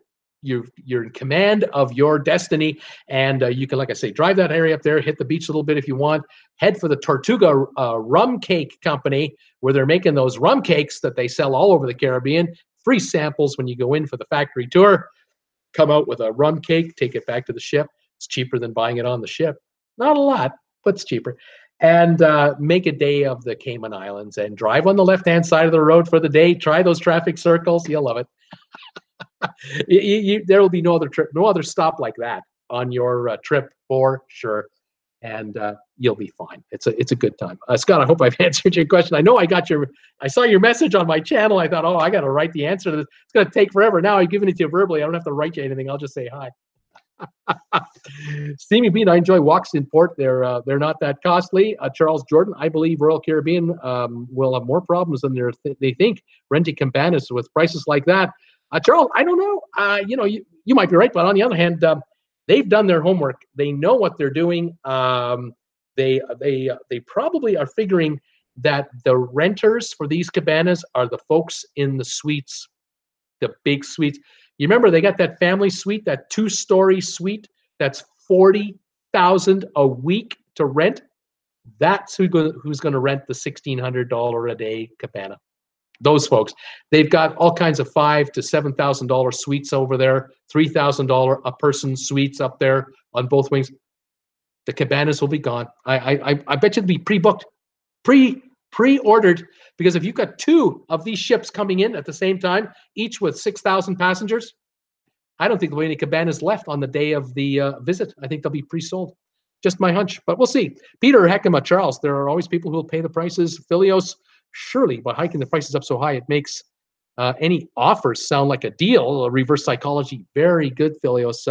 command of your destiny, and you can, like I say, drive that area up there, hit the beach a little bit if you want. Head for the Tortuga Rum Cake Company, where they're making those rum cakes that they sell all over the Caribbean. Free samples when you go in for the factory tour. Come out with a rum cake, take it back to the ship. It's cheaper than buying it on the ship. Not a lot, but it's cheaper. And make a day of the Cayman Islands and drive on the left-hand side of the road for the day. Try those traffic circles. You'll love it. There will be no other stop like that on your trip for sure. And you'll be fine. It's a good time. Scott, I hope I've answered your question. I know I saw your message on my channel. I thought, I got to write the answer to this. It's going to take forever. Now I've given it to you verbally. I don't have to write you anything. I'll just say hi. Steamy Bean, I enjoy walks in port. They're not that costly. Charles Jordan, I believe Royal Caribbean will have more problems than they think renting cabanas with prices like that. Charles, I don't know. You might be right, but on the other hand, they've done their homework. They know what they're doing. They probably are figuring that the renters for these cabanas are the folks in the suites, the big suites. You remember they got that family suite, that 2-story suite that's $40,000 a week to rent. That's who's going to rent the $1,600 a day cabana. Those folks. They've got all kinds of $5,000 to $7,000 suites over there, $3,000 a person suites up there on both wings. The cabanas will be gone. I bet you it'll be pre-booked, pre-ordered, because if you've got 2 of these ships coming in at the same time, each with 6,000 passengers, I don't think there'll be any cabanas left on the day of the visit. I think they'll be pre-sold. Just my hunch, but we'll see. Peter Heckema, Charles, there are always people who will pay the prices. Filios, surely by hiking the prices up so high, it makes Any offers sound like a deal. Reverse psychology, very good, Philios.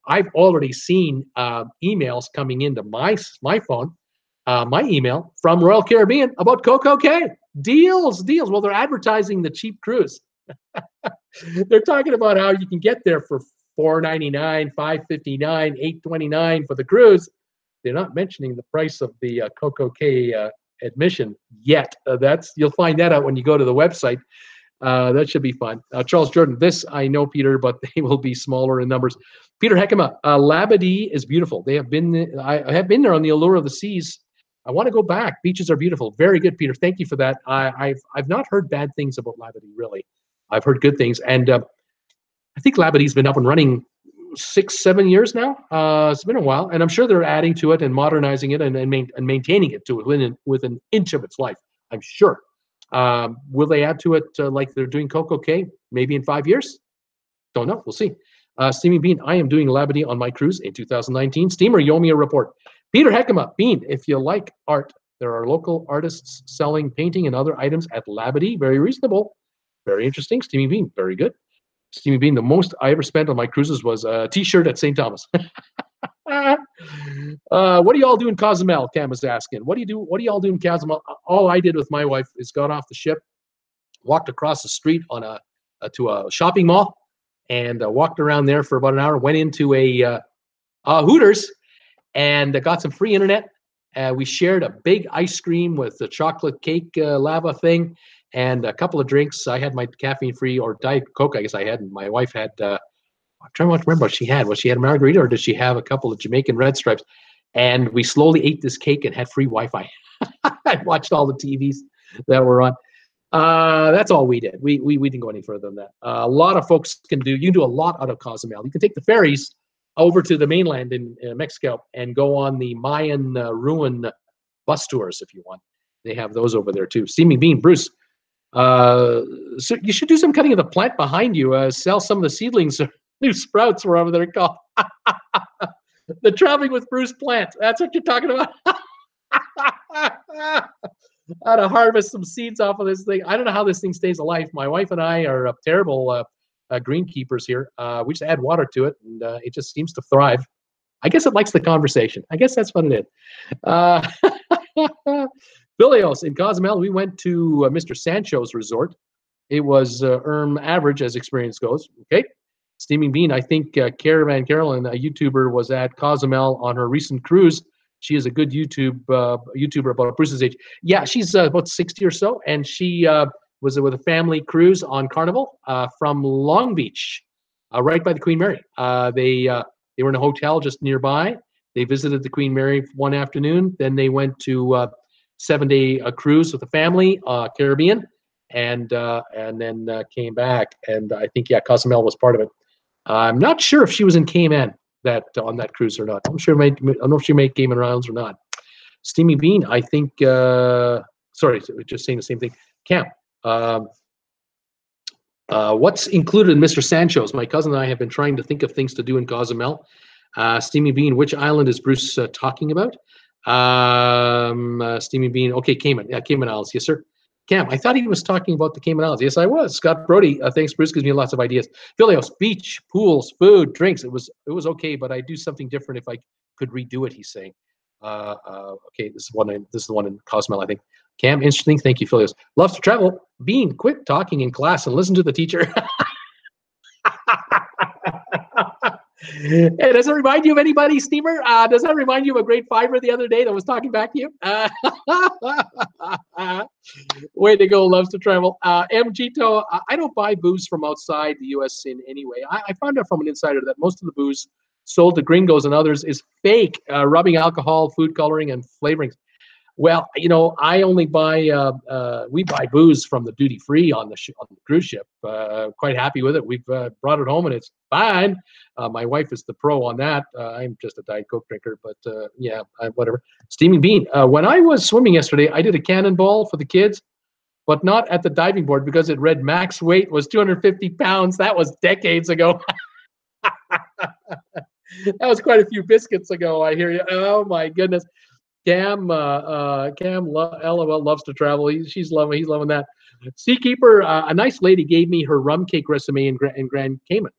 I've already seen emails coming into my phone, my email from Royal Caribbean about Coco Cay. Deals. Well, they're advertising the cheap cruise. They're talking about how you can get there for $4.99, $5.59, $8.29 for the cruise. They're not mentioning the price of the Coco Cay admission yet. You'll find that out when you go to the website. That should be fun. Charles Jordan, this I know, Peter, but they will be smaller in numbers. Peter Heckema, Labadee is beautiful. I have been there on the Allure of the Seas. I want to go back. Beaches are beautiful. Very good, Peter. Thank you for that. I've not heard bad things about Labadee, really. I've heard good things, and I think Labadee's been up and running 6-7 years now. It's been a while, and I'm sure they're adding to it and modernizing it and maintaining it to it with an inch of its life. I'm sure. Will they add to it like they're doing Coco Cay? Maybe in 5 years? Don't know. We'll see. Steaming Bean, I am doing Labadee on my cruise in 2019. Steamer, you owe me a report. Peter Heckema, Bean, if you like art, there are local artists selling painting and other items at Labadee. Very reasonable. Very interesting. Steaming Bean, very good. Steaming Bean, the most I ever spent on my cruises was a T-shirt at St. Thomas. What do y'all do in Cozumel? Cam is asking. What do y'all do in Cozumel? All I did with my wife is got off the ship, walked across the street to a shopping mall, and walked around there for about an hour. Went into a Hooters and got some free internet. We shared a big ice cream with the chocolate cake lava thing and a couple of drinks. I had my caffeine-free or Diet Coke, I guess I had, and my wife had. I'm trying to remember what she had. Was she had a margarita or did she have a couple of Jamaican Red Stripes? And we slowly ate this cake and had free Wi-Fi. I watched all the TVs that were on. That's all we did. We didn't go any further than that. A lot of folks you can do a lot out of Cozumel. You can take the ferries over to the mainland in Mexico and go on the Mayan ruin bus tours if you want. They have those over there too. Steaming Bean, Bruce. So you should do some cutting of the plant behind you. Sell some of the seedlings. New sprouts, wherever they're called. The Traveling with Bruce plant. That's what you're talking about. How to harvest some seeds off of this thing. I don't know how this thing stays alive. My wife and I are terrible greenkeepers here. We just add water to it, and it just seems to thrive. I guess it likes the conversation. I guess that's what it is. Bilios, in Cozumel, we went to Mr. Sancho's resort. It was average as experience goes. Okay. Steaming Bean, I think Caravan Carolyn, a YouTuber, was at Cozumel on her recent cruise. She is a good YouTuber about Bruce's age. Yeah, she's about 60 or so, and she was with a family cruise on Carnival from Long Beach, right by the Queen Mary. They were in a hotel just nearby. They visited the Queen Mary one afternoon. Then they went to 7-day cruise with the family, Caribbean, and then came back. And I think, yeah, Cozumel was part of it. I'm not sure if she was in Cayman on that cruise or not. I don't know if she made Cayman rounds or not. Steamy Bean, I think. Sorry, just saying the same thing. Cam, what's included in Mr. Sancho's? My cousin and I have been trying to think of things to do in Cozumel. Steamy Bean, which island is Bruce talking about? Steamy Bean, okay, Cayman. Yeah, Cayman Islands. Yes, sir. Cam, I thought he was talking about the Cayman Islands. Yes, I was. Scott Brody, thanks, Bruce, gives me lots of ideas. Philios, beach, pools, food, drinks. It was okay, but I'd do something different if I could redo it, he's saying. Okay, this is the one in Cozumel, I think. Cam, interesting. Thank you, Philios. Loves to travel. Bean, quit talking in class and listen to the teacher. Hey, does it remind you of anybody, Steamer? Does that remind you of a grade fiver the other day that was talking back to you? Way to go, loves to travel. MGito, I don't buy booze from outside the U.S. in any way. I found out from an insider that most of the booze sold to gringos and others is fake, rubbing alcohol, food coloring, and flavorings. Well, you know, I only buy, we buy booze from the duty free on the cruise ship. Quite happy with it. We've brought it home and it's fine. My wife is the pro on that. I'm just a Diet Coke drinker, but yeah, whatever. Steaming Bean. When I was swimming yesterday, I did a cannonball for the kids, but not at the diving board because it read max weight was 250 pounds. That was decades ago. That was quite a few biscuits ago, I hear you. Oh, my goodness. Cam LOL loves to travel. He's loving that. Seakeeper, a nice lady gave me her rum cake recipe in Grand Cayman.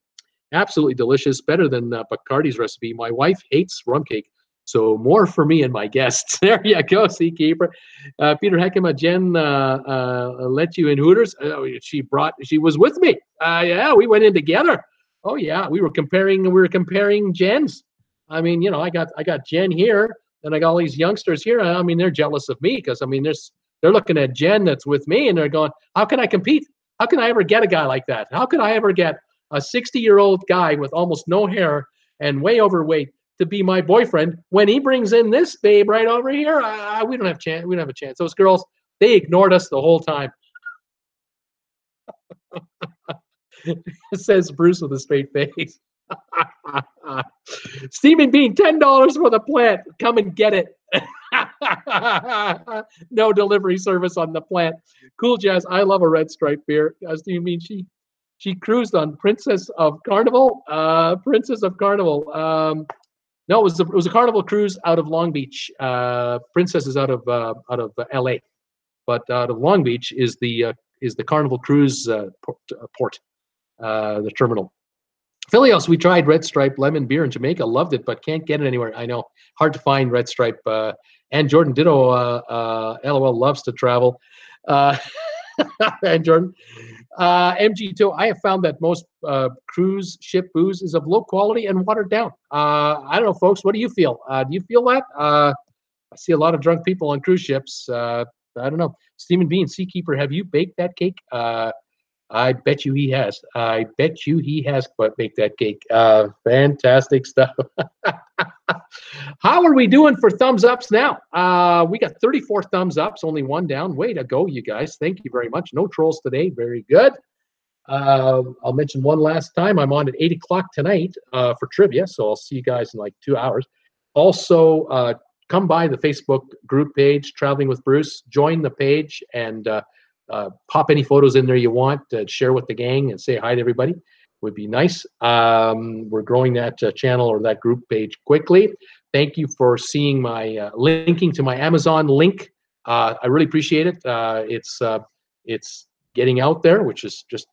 Absolutely delicious, better than Bacardi's recipe. My wife hates rum cake, so more for me and my guests. There you go, Seakeeper. Peter Heckema, Jen let you in Hooters. She was with me. Yeah, we went in together. Oh yeah, we were comparing Jens. I mean, I got Jen here, and I got all these youngsters here. I mean, they're jealous of me because I mean, they're looking at Jen that's with me, and they're going, "How can I compete? How can I ever get a guy like that? How can I ever get a 60-year-old guy with almost no hair and way overweight to be my boyfriend when he brings in this babe right over here? We don't have chance. We don't have a chance." Those girls, they ignored us the whole time. Says Bruce with a straight face. Steaming Bean, $10 for the plant. Come and get it. No delivery service on the plant. Cool Jazz. I love a red stripe beer. Steaming Bean, she cruised on Princess of Carnival. Princess of Carnival. No, it was a Carnival cruise out of Long Beach. Princess is out of LA, but out of Long Beach is the Carnival cruise port, the terminal. Philios, we tried Red Stripe lemon beer in Jamaica, loved it, but can't get it anywhere. I know, hard to find Red Stripe. And Jordan Ditto, LOL loves to travel. And Jordan, MG2, I have found that most cruise ship booze is of low quality and watered down. I don't know, folks, what do you feel? Do you feel that? I see a lot of drunk people on cruise ships. I don't know. Steaming Bean, Seakeeper, have you baked that cake? I bet you he has. I bet you he has baked that cake. Fantastic stuff. How are we doing for thumbs ups now? We got 34 thumbs ups, only one down. Way to go, you guys. Thank you very much. No trolls today. Very good. I'll mention one last time. I'm on at 8 o'clock tonight for trivia, so I'll see you guys in like 2 hours. Also, come by the Facebook group page, Traveling with Bruce. Join the page and pop any photos in there you want. Share with the gang and say hi to everybody. Would be nice. We're growing that channel or that group page quickly. Thank you for seeing my linking to my Amazon link. I really appreciate it. It's getting out there, which is just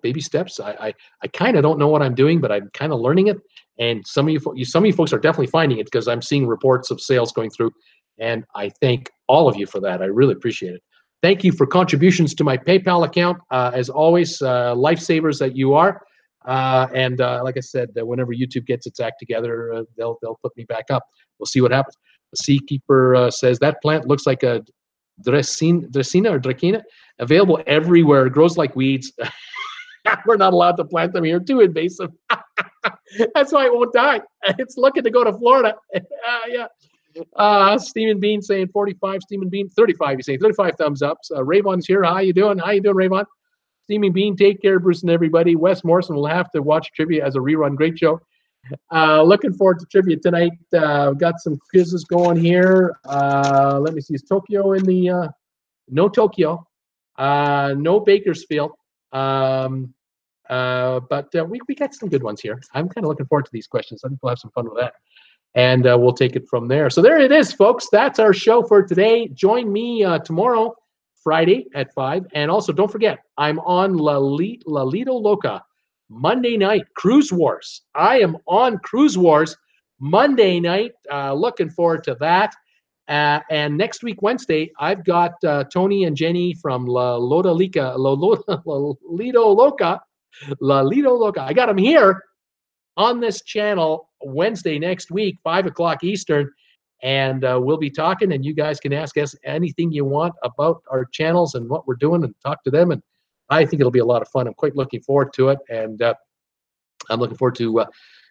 baby steps. I kind of don't know what I'm doing, but I'm kind of learning it. And some of you folks are definitely finding it because I'm seeing reports of sales going through, and I thank all of you for that. I really appreciate it. Thank you for contributions to my PayPal account. As always, lifesavers that you are. And like I said, whenever YouTube gets its act together, they'll put me back up. We'll see what happens. The Seakeeper says that plant looks like a Dracaena or Dracaena, available everywhere. It grows like weeds. We're not allowed to plant them here. Too invasive. That's why it won't die. It's looking to go to Florida. Yeah. Steaming Bean saying 45. Steaming Bean 35. He's saying 35 thumbs ups. Rayvon's here. How you doing? How you doing, Rayvon? Steaming Bean, take care, Bruce and everybody. Wes Morrison will have to watch trivia as a rerun. Great show. Looking forward to trivia tonight. Got some quizzes going here. Let me see. Is Tokyo in the no Tokyo, no Bakersfield. But we got some good ones here. I'm kind of looking forward to these questions. I think we'll have some fun with that. And we'll take it from there. So there it is, folks. That's our show for today. Join me tomorrow, Friday at 5. And also, don't forget, I'm on La Lido Loca Monday night, Cruise Wars. I am on Cruise Wars Monday night. Looking forward to that. And next week, Wednesday, I've got Tony and Jenny from La Lido Loca. I got them here on this channel Wednesday next week, 5 o'clock Eastern, and we'll be talking, and you guys can ask us anything you want about our channels and what we're doing and talk to them, and I think it'll be a lot of fun. I'm quite looking forward to it, and I'm looking forward to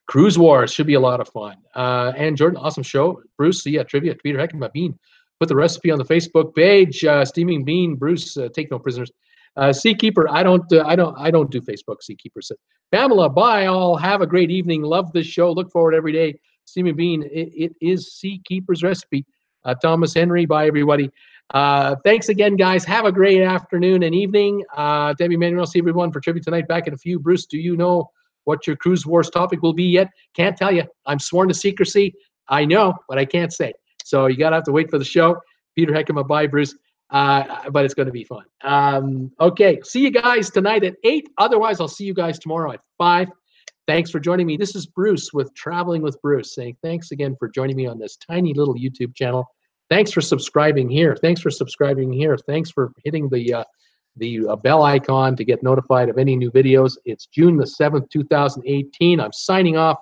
Cruise Wars. Should be a lot of fun. And Jordan, awesome show. Bruce, trivia, Peter Heckman, Bean. Put the recipe on the Facebook page. Steaming Bean, Bruce, take no prisoners. Seakeeper, I don't do Facebook. Seakeeper said, Pamela, bye all. Have a great evening. Love this show. Look forward every day. Steaming Bean, it is Seakeeper's recipe. Thomas Henry, bye everybody. Thanks again, guys. Have a great afternoon and evening. Debbie Manuel, see everyone for tribute tonight. Back in a few. Bruce, do you know what your Cruise Wars topic will be yet? Can't tell you. I'm sworn to secrecy. I know, but I can't say. So you gotta have to wait for the show. Peter Heckema, bye, Bruce. but it's going to be fun. Okay, see you guys tonight at 8. Otherwise, I'll see you guys tomorrow at 5. Thanks for joining me. This is Bruce with Traveling with Bruce saying thanks again for joining me on this tiny little YouTube channel. Thanks for subscribing here. Thanks for subscribing here. Thanks for hitting the bell icon to get notified of any new videos. It's June the 7th, 2018. I'm signing off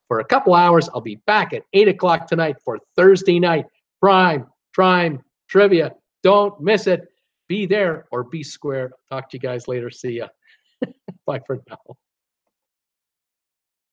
for a couple hours. I'll be back at 8 o'clock tonight for Thursday night Prime Trivia. Don't miss it. Be there or be square. Talk to you guys later. See ya. Bye for now.